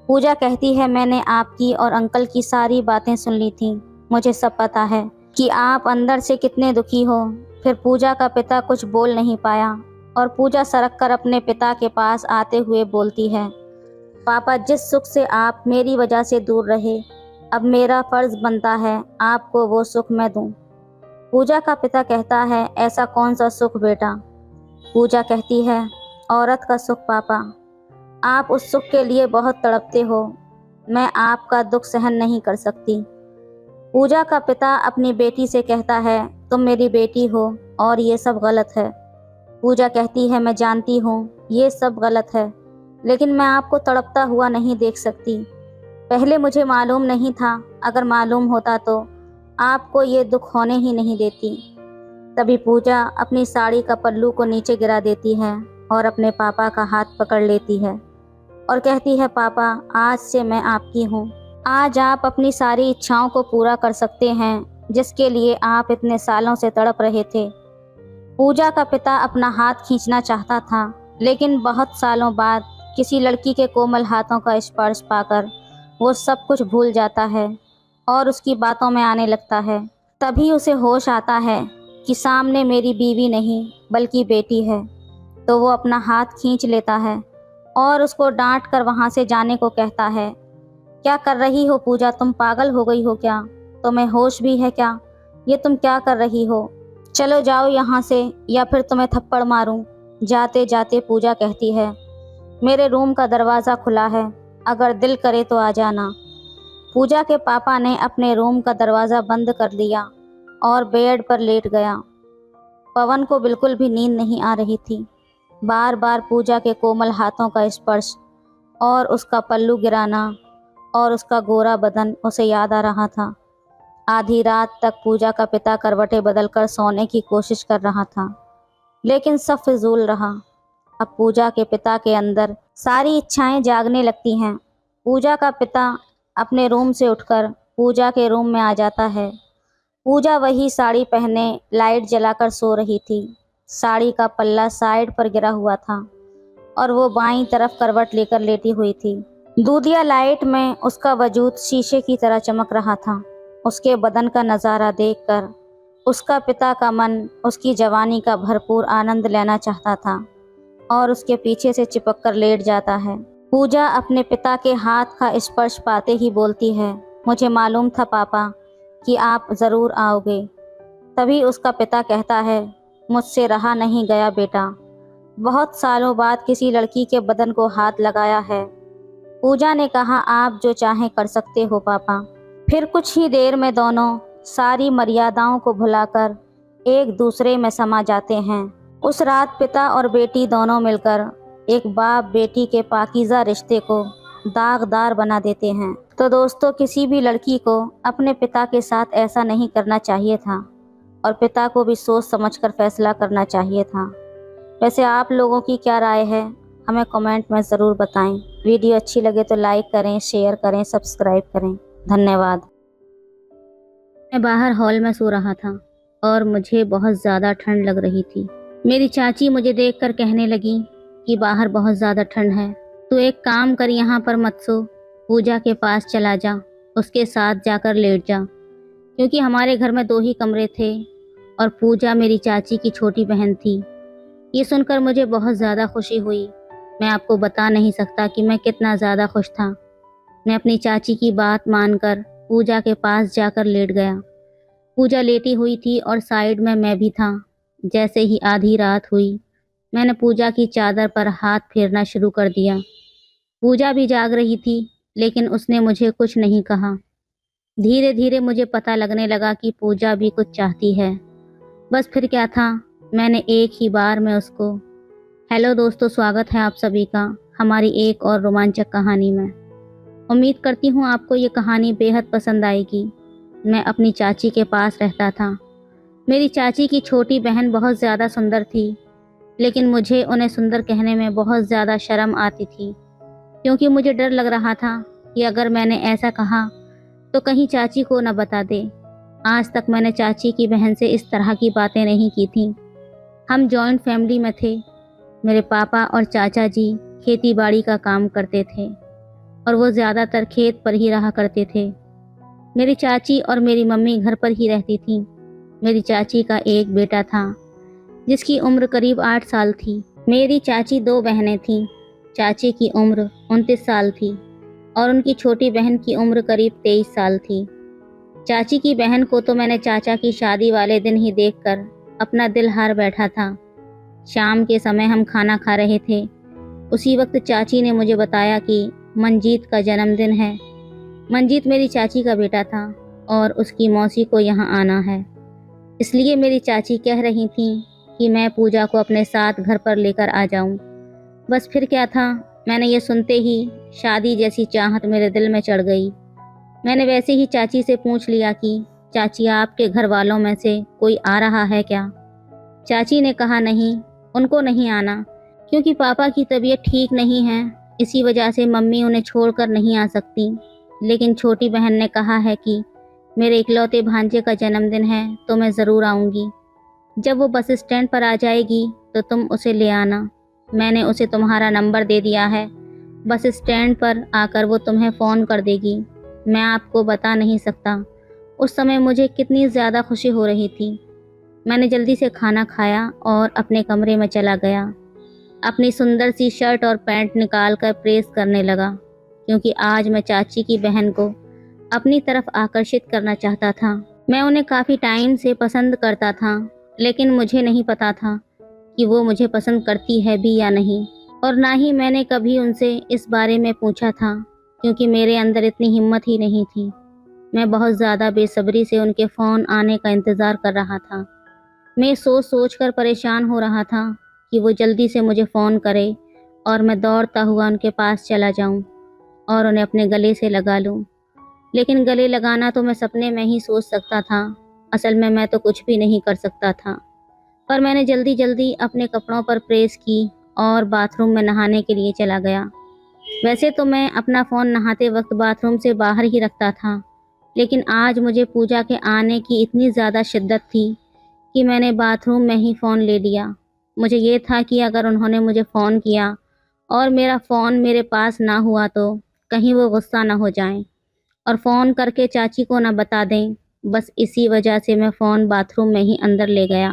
पूजा कहती है, मैंने आपकी और अंकल की सारी बातें सुन ली थी, मुझे सब पता है कि आप अंदर से कितने दुखी हो। फिर पूजा का पिता कुछ बोल नहीं पाया और पूजा सरक कर अपने पिता के पास आते हुए बोलती है, पापा जिस सुख से आप मेरी वजह से दूर रहे, अब मेरा फर्ज बनता है आपको वो सुख मैं दूं। पूजा का पिता कहता है, ऐसा कौन सा सुख बेटा? पूजा कहती है, औरत का सुख पापा, आप उस सुख के लिए बहुत तड़पते हो, मैं आपका दुख सहन नहीं कर सकती। पूजा का पिता अपनी बेटी से कहता है, तुम मेरी बेटी हो और ये सब गलत है। पूजा कहती है, मैं जानती हूँ ये सब गलत है, लेकिन मैं आपको तड़पता हुआ नहीं देख सकती। पहले मुझे मालूम नहीं था, अगर मालूम होता तो आपको ये दुख होने ही नहीं देती। तभी पूजा अपनी साड़ी का पल्लू को नीचे गिरा देती है और अपने पापा का हाथ पकड़ लेती है और कहती है, पापा आज से मैं आपकी हूँ। आज आप अपनी सारी इच्छाओं को पूरा कर सकते हैं जिसके लिए आप इतने सालों से तड़प रहे थे। पूजा का पिता अपना हाथ खींचना चाहता था, लेकिन बहुत सालों बाद किसी लड़की के कोमल हाथों का स्पर्श पाकर वो सब कुछ भूल जाता है और उसकी बातों में आने लगता है। तभी उसे होश आता है कि सामने मेरी बीवी नहीं बल्कि बेटी है। तो वो अपना हाथ खींच लेता है और उसको डांट कर वहाँ से जाने को कहता है। क्या कर रही हो पूजा, तुम पागल हो गई हो क्या? तुम्हें होश भी है क्या? ये तुम क्या कर रही हो? चलो जाओ यहाँ से या फिर तुम्हें थप्पड़ मारूं। जाते जाते पूजा कहती है, मेरे रूम का दरवाज़ा खुला है, अगर दिल करे तो आ जाना। पूजा के पापा ने अपने रूम का दरवाज़ा बंद कर लिया और बेड पर लेट गया। पवन को बिल्कुल भी नींद नहीं आ रही थी। बार बार पूजा के कोमल हाथों का स्पर्श और उसका पल्लू गिराना और उसका गोरा बदन उसे याद आ रहा था। आधी रात तक पूजा का पिता करवटें बदलकर सोने की कोशिश कर रहा था, लेकिन सब फिजूल रहा। अब पूजा के पिता के अंदर सारी इच्छाएं जागने लगती हैं। पूजा का पिता अपने रूम से उठकर पूजा के रूम में आ जाता है। पूजा वही साड़ी पहने लाइट जलाकर सो रही थी। साड़ी का पल्ला साइड पर गिरा हुआ था और वो बाईं तरफ करवट लेकर लेटी हुई थी। दूधिया लाइट में उसका वजूद शीशे की तरह चमक रहा था। उसके बदन का नज़ारा देखकर उसका पिता का मन उसकी जवानी का भरपूर आनंद लेना चाहता था और उसके पीछे से चिपक कर लेट जाता है। पूजा अपने पिता के हाथ का स्पर्श पाते ही बोलती है, मुझे मालूम था पापा कि आप ज़रूर आओगे। तभी उसका पिता कहता है, मुझसे रहा नहीं गया बेटा, बहुत सालों बाद किसी लड़की के बदन को हाथ लगाया है। पूजा ने कहा, आप जो चाहें कर सकते हो पापा। फिर कुछ ही देर में दोनों सारी मर्यादाओं को भुलाकर एक दूसरे में समा जाते हैं। उस रात पिता और बेटी दोनों मिलकर एक बाप बेटी के पाकीज़ा रिश्ते को दागदार बना देते हैं। तो दोस्तों, किसी भी लड़की को अपने पिता के साथ ऐसा नहीं करना चाहिए था और पिता को भी सोच समझकर फैसला करना चाहिए था। वैसे आप लोगों की क्या राय है, हमें कमेंट में ज़रूर बताएं। वीडियो अच्छी लगे तो लाइक करें, शेयर करें, सब्सक्राइब करें। धन्यवाद। मैं बाहर हॉल में सो रहा था और मुझे बहुत ज़्यादा ठंड लग रही थी। मेरी चाची मुझे देखकर कहने लगी कि बाहर बहुत ज़्यादा ठंड है, तो एक काम कर, यहाँ पर मत सो, पूजा के पास चला जा, उसके साथ जाकर लेट जा। क्योंकि हमारे घर में 2 ही कमरे थे और पूजा मेरी चाची की छोटी बहन थी। ये सुनकर मुझे बहुत ज़्यादा खुशी हुई। मैं आपको बता नहीं सकता कि मैं कितना ज़्यादा खुश था। मैं अपनी चाची की बात मानकर पूजा के पास जाकर लेट गया। पूजा लेटी हुई थी और साइड में मैं भी था। जैसे ही आधी रात हुई, मैंने पूजा की चादर पर हाथ फेरना शुरू कर दिया। पूजा भी जाग रही थी, लेकिन उसने मुझे कुछ नहीं कहा। धीरे धीरे मुझे पता लगने लगा कि पूजा भी कुछ चाहती है। बस फिर क्या था, मैंने एक ही बार में उसको। हेलो दोस्तों, स्वागत है आप सभी का हमारी एक और रोमांचक कहानी में। उम्मीद करती हूँ आपको ये कहानी बेहद पसंद आएगी। मैं अपनी चाची के पास रहता था। मेरी चाची की छोटी बहन बहुत ज़्यादा सुंदर थी, लेकिन मुझे उन्हें सुंदर कहने में बहुत ज़्यादा शर्म आती थी, क्योंकि मुझे डर लग रहा था कि अगर मैंने ऐसा कहा तो कहीं चाची को न बता दे। आज तक मैंने चाची की बहन से इस तरह की बातें नहीं की थी। हम जॉइंट फैमिली में थे। मेरे पापा और चाचा जी खेती बाड़ी का काम करते थे और वो ज़्यादातर खेत पर ही रहा करते थे। मेरी चाची और मेरी मम्मी घर पर ही रहती थी। मेरी चाची का एक बेटा था जिसकी उम्र करीब 8 साल थी। मेरी चाची 2 बहनें थीं। चाची की उम्र 29 साल थी और उनकी छोटी बहन की उम्र करीब 23 साल थी। चाची की बहन को तो मैंने चाचा की शादी वाले दिन ही देखकर अपना दिल हार बैठा था। शाम के समय हम खाना खा रहे थे। उसी वक्त चाची ने मुझे बताया कि मंजीत का जन्मदिन है। मंजीत मेरी चाची का बेटा था और उसकी मौसी को यहाँ आना है। इसलिए मेरी चाची कह रही थी कि मैं पूजा को अपने साथ घर पर लेकर आ जाऊं। बस फिर क्या था, मैंने ये सुनते ही शादी जैसी चाहत मेरे दिल में चढ़ गई। मैंने वैसे ही चाची से पूछ लिया कि चाची, आपके घर वालों में से कोई आ रहा है क्या? चाची ने कहा नहीं, उनको नहीं आना, क्योंकि पापा की तबीयत ठीक नहीं है। इसी वजह से मम्मी उन्हें छोड़कर नहीं आ सकती। लेकिन छोटी बहन ने कहा है कि मेरे इकलौते भांजे का जन्मदिन है तो मैं ज़रूर आऊँगी। जब वो बस स्टैंड पर आ जाएगी तो तुम उसे ले आना। मैंने उसे तुम्हारा नंबर दे दिया है। बस स्टैंड पर आकर वो तुम्हें फ़ोन कर देगी। मैं आपको बता नहीं सकता उस समय मुझे कितनी ज़्यादा खुशी हो रही थी। मैंने जल्दी से खाना खाया और अपने कमरे में चला गया। अपनी सुंदर सी शर्ट और पैंट निकाल कर प्रेस करने लगा, क्योंकि आज मैं चाची की बहन को अपनी तरफ आकर्षित करना चाहता था। मैं उन्हें काफ़ी टाइम से पसंद करता था, लेकिन मुझे नहीं पता था कि वो मुझे पसंद करती है भी या नहीं। और ना ही मैंने कभी उनसे इस बारे में पूछा था, क्योंकि मेरे अंदर इतनी हिम्मत ही नहीं थी। मैं बहुत ज़्यादा बेसब्री से उनके फ़ोन आने का इंतज़ार कर रहा था। मैं सोच सोच कर परेशान हो रहा था कि वो जल्दी से मुझे फ़ोन करे और मैं दौड़ता हुआ उनके पास चला जाऊं और उन्हें अपने गले से लगा लूं। लेकिन गले लगाना तो मैं सपने में ही सोच सकता था। असल में मैं तो कुछ भी नहीं कर सकता था। पर मैंने जल्दी जल्दी अपने कपड़ों पर प्रेस की और बाथरूम में नहाने के लिए चला गया। वैसे तो मैं अपना फ़ोन नहाते वक्त बाथरूम से बाहर ही रखता था, लेकिन आज मुझे पूजा के आने की इतनी ज़्यादा शिद्दत थी कि मैंने बाथरूम में ही फ़ोन ले लिया। मुझे ये था कि अगर उन्होंने मुझे फ़ोन किया और मेरा फ़ोन मेरे पास ना हुआ तो कहीं वो गुस्सा ना हो जाएं और फ़ोन करके चाची को ना बता दें। बस इसी वजह से मैं फ़ोन बाथरूम में ही अंदर ले गया।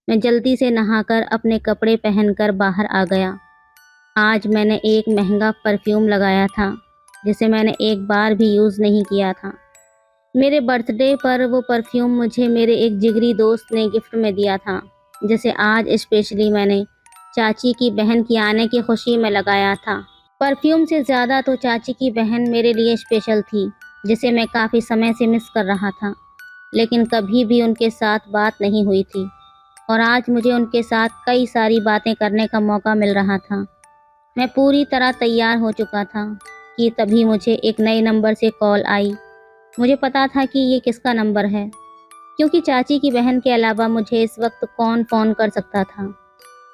मैं जल्दी से नहाकर अपने कपड़े पहनकर बाहर आ गया। आज मैंने एक महंगा परफ्यूम लगाया था, जिसे मैंने एक बार भी यूज़ नहीं किया था। मेरे बर्थडे पर वो परफ्यूम मुझे मेरे एक जिगरी दोस्त ने गिफ्ट में दिया था, जिसे आज स्पेशली मैंने चाची की बहन की आने की खुशी में लगाया था। परफ्यूम से ज़्यादा तो चाची की बहन मेरे लिए स्पेशल थी, जिसे मैं काफ़ी समय से मिस कर रहा था, लेकिन कभी भी उनके साथ बात नहीं हुई थी। और आज मुझे उनके साथ कई सारी बातें करने का मौका मिल रहा था। मैं पूरी तरह तैयार हो चुका था कि तभी मुझे एक नए नंबर से कॉल आई। मुझे पता था कि ये किसका नंबर है, क्योंकि चाची की बहन के अलावा मुझे इस वक्त कौन फ़ोन कर सकता था।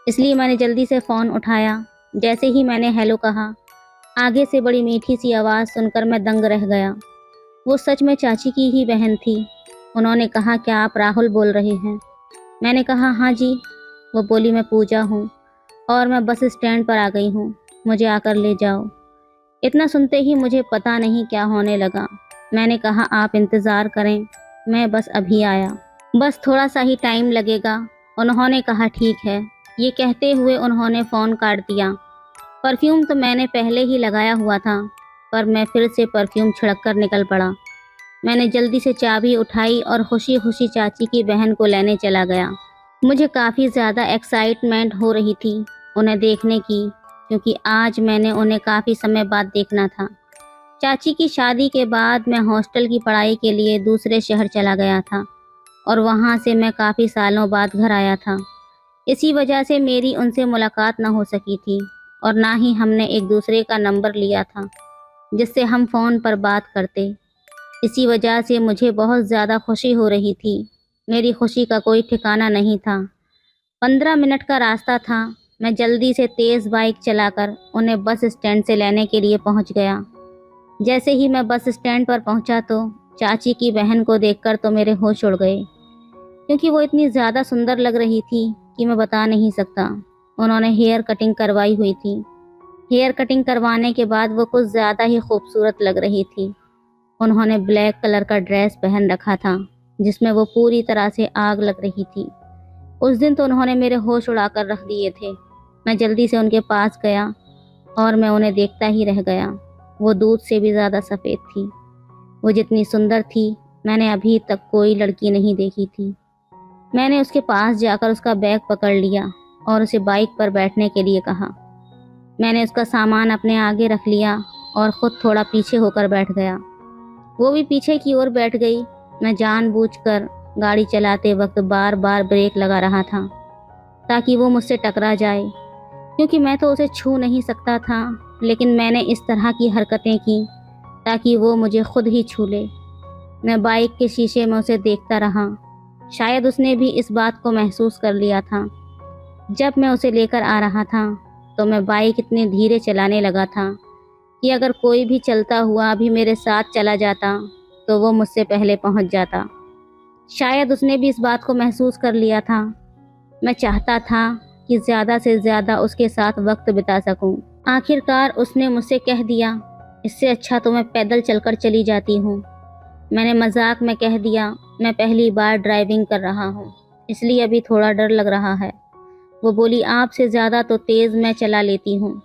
इसलिए मैंने जल्दी से फ़ोन उठाया। जैसे ही मैंने हेलो कहा, आगे से बड़ी मीठी सी आवाज़ सुनकर मैं दंग रह गया। वो सच में चाची की ही बहन थी। उन्होंने कहा, क्या आप राहुल बोल रहे हैं? मैंने कहा, हाँ जी। वो बोली, मैं पूजा हूँ और मैं बस स्टैंड पर आ गई हूँ, मुझे आकर ले जाओ। इतना सुनते ही मुझे पता नहीं क्या होने लगा। मैंने कहा, आप इंतज़ार करें, मैं बस अभी आया, बस थोड़ा सा ही टाइम लगेगा। उन्होंने कहा, ठीक है। ये कहते हुए उन्होंने फ़ोन काट दिया। परफ्यूम तो मैंने पहले ही लगाया हुआ था, पर मैं फिर से परफ्यूम छिड़क कर निकल पड़ा। मैंने जल्दी से चाबी उठाई और खुशी खुशी चाची की बहन को लेने चला गया। मुझे काफ़ी ज़्यादा एक्साइटमेंट हो रही थी उन्हें देखने की, क्योंकि आज मैंने उन्हें काफ़ी समय बाद देखना था। चाची की शादी के बाद मैं हॉस्टल की पढ़ाई के लिए दूसरे शहर चला गया था और वहाँ से मैं काफ़ी सालों बाद घर आया था। इसी वजह से मेरी उनसे मुलाकात ना हो सकी थी और ना ही हमने एक दूसरे का नंबर लिया था जिससे हम फ़ोन पर बात करते। इसी वजह से मुझे बहुत ज़्यादा खुशी हो रही थी। मेरी खुशी का कोई ठिकाना नहीं था। 15 मिनट का रास्ता था। मैं जल्दी से तेज़ बाइक चलाकर उन्हें बस स्टैंड से लेने के लिए पहुंच गया। जैसे ही मैं बस स्टैंड पर पहुंचा तो चाची की बहन को देखकर तो मेरे होश उड़ गए, क्योंकि वो इतनी ज़्यादा सुंदर लग रही थी कि मैं बता नहीं सकता। उन्होंने हेयर कटिंग करवाई हुई थी। हेयर कटिंग करवाने के बाद वो कुछ ज़्यादा ही खूबसूरत लग रही थी। उन्होंने ब्लैक कलर का ड्रेस पहन रखा था जिसमें वो पूरी तरह से आग लग रही थी। उस दिन तो उन्होंने मेरे होश उड़ाकर रख दिए थे। मैं जल्दी से उनके पास गया और मैं उन्हें देखता ही रह गया। वो दूध से भी ज़्यादा सफ़ेद थी। वो जितनी सुंदर थी मैंने अभी तक कोई लड़की नहीं देखी थी। मैंने उसके पास जाकर उसका बैग पकड़ लिया और उसे बाइक पर बैठने के लिए कहा। मैंने उसका सामान अपने आगे रख लिया और ख़ुद थोड़ा पीछे होकर बैठ गया। वो भी पीछे की ओर बैठ गई। मैं जानबूझकर गाड़ी चलाते वक्त बार बार ब्रेक लगा रहा था ताकि वो मुझसे टकरा जाए, क्योंकि मैं तो उसे छू नहीं सकता था, लेकिन मैंने इस तरह की हरकतें की ताकि वो मुझे खुद ही छू ले। मैं बाइक के शीशे में उसे देखता रहा। शायद उसने भी इस बात को महसूस कर लिया था। जब मैं उसे लेकर आ रहा था तो मैं बाइक इतने धीरे चलाने लगा था कि अगर कोई भी चलता हुआ भी मेरे साथ चला जाता तो वो मुझसे पहले पहुंच जाता। शायद उसने भी इस बात को महसूस कर लिया था। मैं चाहता था कि ज़्यादा से ज़्यादा उसके साथ वक्त बिता सकूं। आखिरकार उसने मुझसे कह दिया, इससे अच्छा तो मैं पैदल चलकर चली जाती हूँ। मैंने मजाक में कह दिया, मैं पहली बार ड्राइविंग कर रहा हूँ, इसलिए अभी थोड़ा डर लग रहा है। वो बोली, आपसे ज़्यादा तो तेज़ मैं चला लेती हूँ।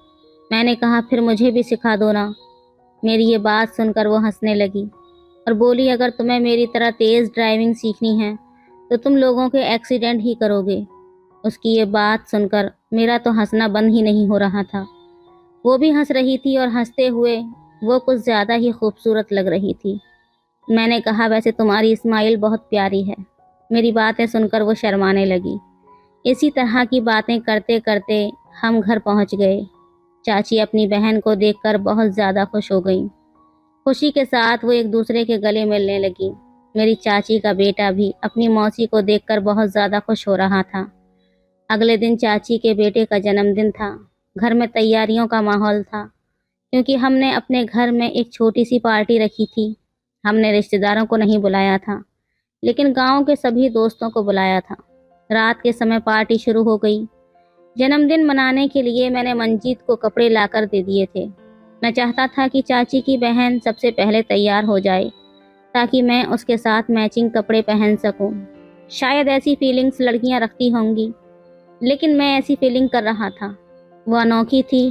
मैंने कहा, फिर मुझे भी सिखा दो ना। मेरी ये बात सुनकर वो हंसने लगी और बोली, अगर तुम्हें मेरी तरह तेज़ ड्राइविंग सीखनी है तो तुम लोगों के एक्सीडेंट ही करोगे। उसकी ये बात सुनकर मेरा तो हंसना बंद ही नहीं हो रहा था। वो भी हंस रही थी और हंसते हुए वो कुछ ज़्यादा ही खूबसूरत लग रही थी। मैंने कहा, वैसे तुम्हारी स्माइल बहुत प्यारी है। मेरी बातें सुनकर वो शर्माने लगी। इसी तरह की बातें करते करते हम घर पहुंच गए। चाची अपनी बहन को देखकर बहुत ज़्यादा खुश हो गई। खुशी के साथ वो एक दूसरे के गले मिलने लगी। मेरी चाची का बेटा भी अपनी मौसी को देखकर बहुत ज़्यादा खुश हो रहा था। अगले दिन चाची के बेटे का जन्मदिन था। घर में तैयारियों का माहौल था, क्योंकि हमने अपने घर में एक छोटी सी पार्टी रखी थी। हमने रिश्तेदारों को नहीं बुलाया था, लेकिन गांव के सभी दोस्तों को बुलाया था। रात के समय पार्टी शुरू हो गई। जन्मदिन मनाने के लिए मैंने मंजीत को कपड़े लाकर दे दिए थे। मैं चाहता था कि चाची की बहन सबसे पहले तैयार हो जाए ताकि मैं उसके साथ मैचिंग कपड़े पहन सकूं। शायद ऐसी फीलिंग्स लड़कियां रखती होंगी, लेकिन मैं ऐसी फीलिंग कर रहा था। वो अनोखी थी।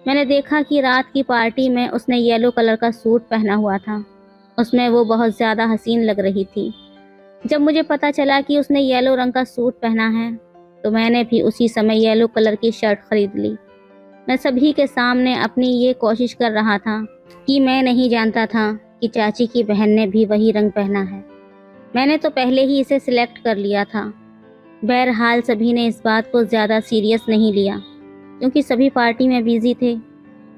मैंने देखा कि रात की पार्टी में उसने येलो कलर का सूट पहना हुआ था। उसमें वो बहुत ज़्यादा हसीन लग रही थी। जब मुझे पता चला कि उसने येलो रंग का सूट पहना है तो मैंने भी उसी समय येलो कलर की शर्ट खरीद ली। मैं सभी के सामने अपनी ये कोशिश कर रहा था कि मैं नहीं जानता था कि चाची की बहन ने भी वही रंग पहना है। मैंने तो पहले ही इसे सिलेक्ट कर लिया था। बहरहाल सभी ने इस बात को ज़्यादा सीरियस नहीं लिया, क्योंकि सभी पार्टी में बिजी थे।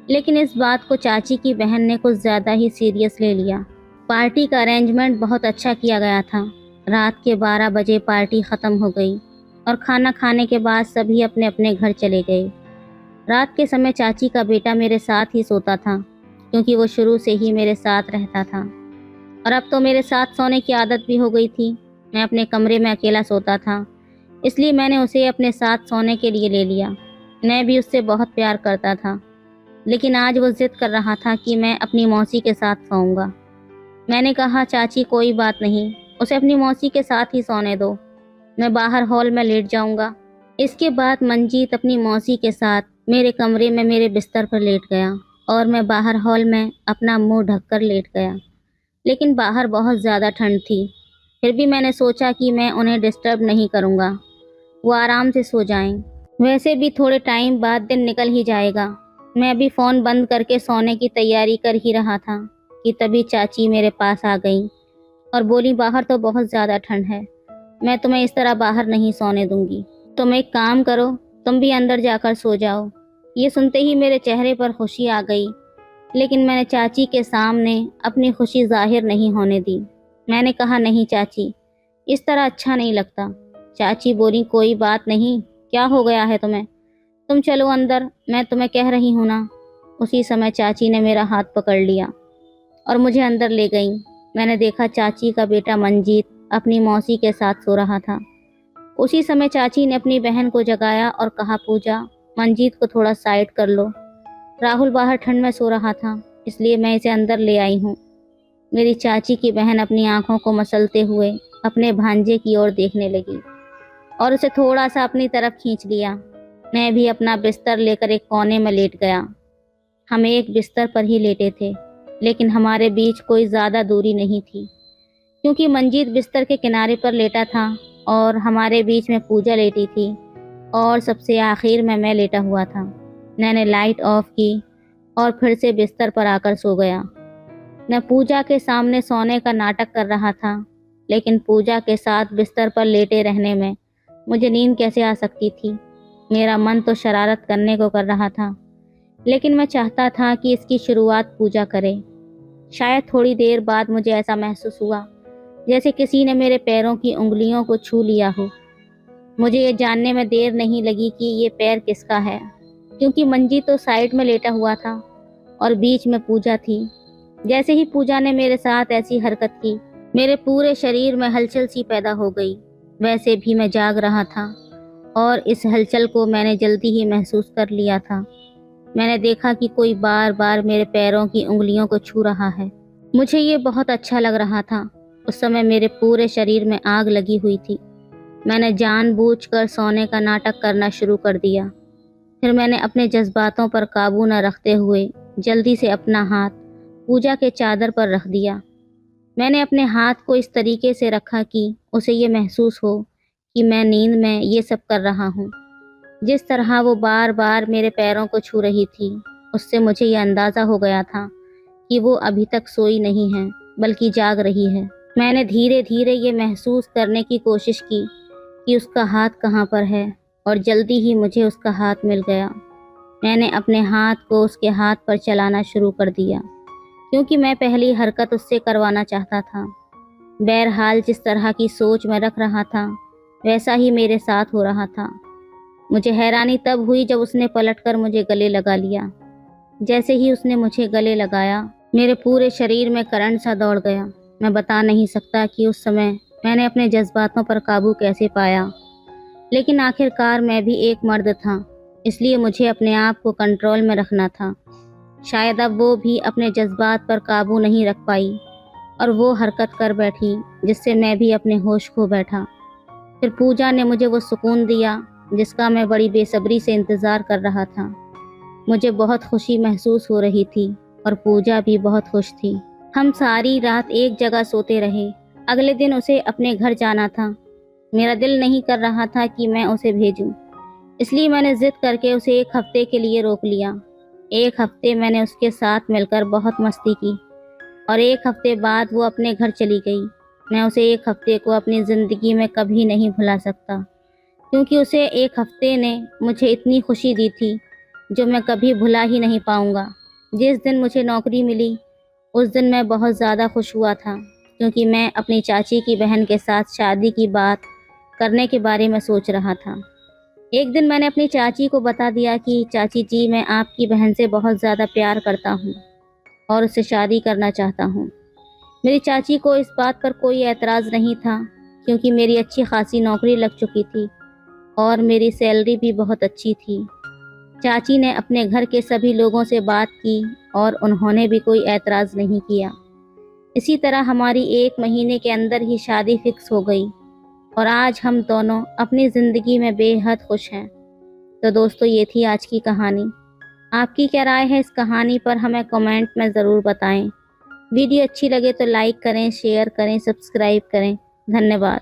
लेकिन इस बात को चाची की बहन ने कुछ ज़्यादा ही सीरियस ले लिया। पार्टी का अरेंजमेंट बहुत अच्छा किया गया था। रात के 12 बजे पार्टी ख़त्म हो गई और खाना खाने के बाद सभी अपने अपने घर चले गए। रात के समय चाची का बेटा मेरे साथ ही सोता था, क्योंकि वो शुरू से ही मेरे साथ रहता था और अब तो मेरे साथ सोने की आदत भी हो गई थी। मैं अपने कमरे में अकेला सोता था, इसलिए मैंने उसे अपने साथ सोने के लिए ले लिया। मैं भी उससे बहुत प्यार करता था, लेकिन आज वो जिद कर रहा था कि मैं अपनी मौसी के साथ सोऊंगा। मैंने कहा, चाची कोई बात नहीं, उसे अपनी मौसी के साथ ही सोने दो, मैं बाहर हॉल में लेट जाऊंगा। इसके बाद मंजीत अपनी मौसी के साथ मेरे कमरे में मेरे बिस्तर पर लेट गया और मैं बाहर हॉल में अपना मुंह ढककर लेट गया। लेकिन बाहर बहुत ज़्यादा ठंड थी। फिर भी मैंने सोचा कि मैं उन्हें डिस्टर्ब नहीं करूँगा, वो आराम से सो जाएं। वैसे भी थोड़े टाइम बाद दिन निकल ही जाएगा। मैं अभी फ़ोन बंद करके सोने की तैयारी कर ही रहा था कि तभी चाची मेरे पास आ गई और बोली, बाहर तो बहुत ज़्यादा ठंड है, मैं तुम्हें इस तरह बाहर नहीं सोने दूंगी। तुम एक काम करो, तुम भी अंदर जाकर सो जाओ। ये सुनते ही मेरे चेहरे पर खुशी आ गई, लेकिन मैंने चाची के सामने अपनी खुशी जाहिर नहीं होने दी। मैंने कहा, नहीं चाची, इस तरह अच्छा नहीं लगता। चाची बोली, कोई बात नहीं, क्या हो गया है तुम्हें? तुम चलो अंदर, मैं तुम्हें कह रही हूँ ना। उसी समय चाची ने मेरा हाथ पकड़ लिया और मुझे अंदर ले गई। मैंने देखा चाची का बेटा मंजीत अपनी मौसी के साथ सो रहा था। उसी समय चाची ने अपनी बहन को जगाया और कहा, पूजा, मंजीत को थोड़ा साइड कर लो। राहुल बाहर ठंड में सो रहा था, इसलिए मैं इसे अंदर ले आई हूँ। मेरी चाची की बहन अपनी आंखों को मसलते हुए अपने भांजे की ओर देखने लगी और उसे थोड़ा सा अपनी तरफ खींच लिया। मैं भी अपना बिस्तर लेकर एक कोने में लेट गया। हम एक बिस्तर पर ही लेटे थे, लेकिन हमारे बीच कोई ज़्यादा दूरी नहीं थी, क्योंकि मंजीत बिस्तर के किनारे पर लेटा था और हमारे बीच में पूजा लेटी थी और सबसे आखिर में मैं लेटा हुआ था। मैंने लाइट ऑफ की और फिर से बिस्तर पर आकर सो गया। मैं पूजा के सामने सोने का नाटक कर रहा था, लेकिन पूजा के साथ बिस्तर पर लेटे रहने में मुझे नींद कैसे आ सकती थी। मेरा मन तो शरारत करने को कर रहा था, लेकिन मैं चाहता था कि इसकी शुरुआत पूजा करे। शायद थोड़ी देर बाद मुझे ऐसा महसूस हुआ जैसे किसी ने मेरे पैरों की उंगलियों को छू लिया हो। मुझे ये जानने में देर नहीं लगी कि ये पैर किसका है, क्योंकि मंजी तो साइड में लेटा हुआ था और बीच में पूजा थी। जैसे ही पूजा ने मेरे साथ ऐसी हरकत की, मेरे पूरे शरीर में हलचल सी पैदा हो गई। वैसे भी मैं जाग रहा था और इस हलचल को मैंने जल्दी ही महसूस कर लिया था। मैंने देखा कि कोई बार बार मेरे पैरों की उंगलियों को छू रहा है। मुझे ये बहुत अच्छा लग रहा था। उस समय मेरे पूरे शरीर में आग लगी हुई थी। मैंने जानबूझकर सोने का नाटक करना शुरू कर दिया। फिर मैंने अपने जज्बातों पर काबू न रखते हुए जल्दी से अपना हाथ पूजा के चादर पर रख दिया। मैंने अपने हाथ को इस तरीके से रखा कि उसे ये महसूस हो कि मैं नींद में ये सब कर रहा हूँ। जिस तरह वो बार बार मेरे पैरों को छू रही थी, उससे मुझे ये अंदाज़ा हो गया था कि वो अभी तक सोई नहीं है, बल्कि जाग रही है। मैंने धीरे धीरे ये महसूस करने की कोशिश की कि उसका हाथ कहाँ पर है, और जल्दी ही मुझे उसका हाथ मिल गया। मैंने अपने हाथ को उसके हाथ पर चलाना शुरू कर दिया, क्योंकि मैं पहली हरकत उससे करवाना चाहता था। बहरहाल जिस तरह की सोच मैं रख रहा था, वैसा ही मेरे साथ हो रहा था। मुझे हैरानी तब हुई जब उसने पलटकर मुझे गले लगा लिया। जैसे ही उसने मुझे गले लगाया, मेरे पूरे शरीर में करंट सा दौड़ गया। मैं बता नहीं सकता कि उस समय मैंने अपने जज्बातों पर काबू कैसे पाया, लेकिन आखिरकार मैं भी एक मर्द था, इसलिए मुझे अपने आप को कंट्रोल में रखना था। शायद अब वो भी अपने जज्बात पर काबू नहीं रख पाई और वो हरकत कर बैठी जिससे मैं भी अपने होश खो बैठा। फिर पूजा ने मुझे वो सुकून दिया जिसका मैं बड़ी बेसब्री से इंतज़ार कर रहा था। मुझे बहुत खुशी महसूस हो रही थी और पूजा भी बहुत खुश थी। हम सारी रात एक जगह सोते रहे। अगले दिन उसे अपने घर जाना था। मेरा दिल नहीं कर रहा था कि मैं उसे भेजूं, इसलिए मैंने ज़िद करके उसे एक हफ्ते के लिए रोक लिया। एक हफ्ते मैंने उसके साथ मिलकर बहुत मस्ती की और एक हफ्ते बाद वो अपने घर चली गई। मैं उसे एक हफ्ते को अपनी ज़िंदगी में कभी नहीं भुला सकता, क्योंकि उसे एक हफ्ते ने मुझे इतनी खुशी दी थी जो मैं कभी भुला ही नहीं पाऊँगा। जिस दिन मुझे नौकरी मिली, उस दिन मैं बहुत ज़्यादा खुश हुआ था, क्योंकि मैं अपनी चाची की बहन के साथ शादी की बात करने के बारे में सोच रहा था। एक दिन मैंने अपनी चाची को बता दिया कि चाची जी, मैं आपकी बहन से बहुत ज़्यादा प्यार करता हूँ और उससे शादी करना चाहता हूँ। मेरी चाची को इस बात पर कोई एतराज़ नहीं था, क्योंकि मेरी अच्छी खासी नौकरी लग चुकी थी और मेरी सैलरी भी बहुत अच्छी थी। चाची ने अपने घर के सभी लोगों से बात की और उन्होंने भी कोई एतराज़ नहीं किया। इसी तरह हमारी 1 महीने के अंदर ही शादी फिक्स हो गई और आज हम दोनों अपनी ज़िंदगी में बेहद खुश हैं। तो दोस्तों, ये थी आज की कहानी। आपकी क्या राय है इस कहानी पर, हमें कमेंट में ज़रूर बताएं। वीडियो अच्छी लगे तो लाइक करें, शेयर करें, सब्सक्राइब करें। धन्यवाद।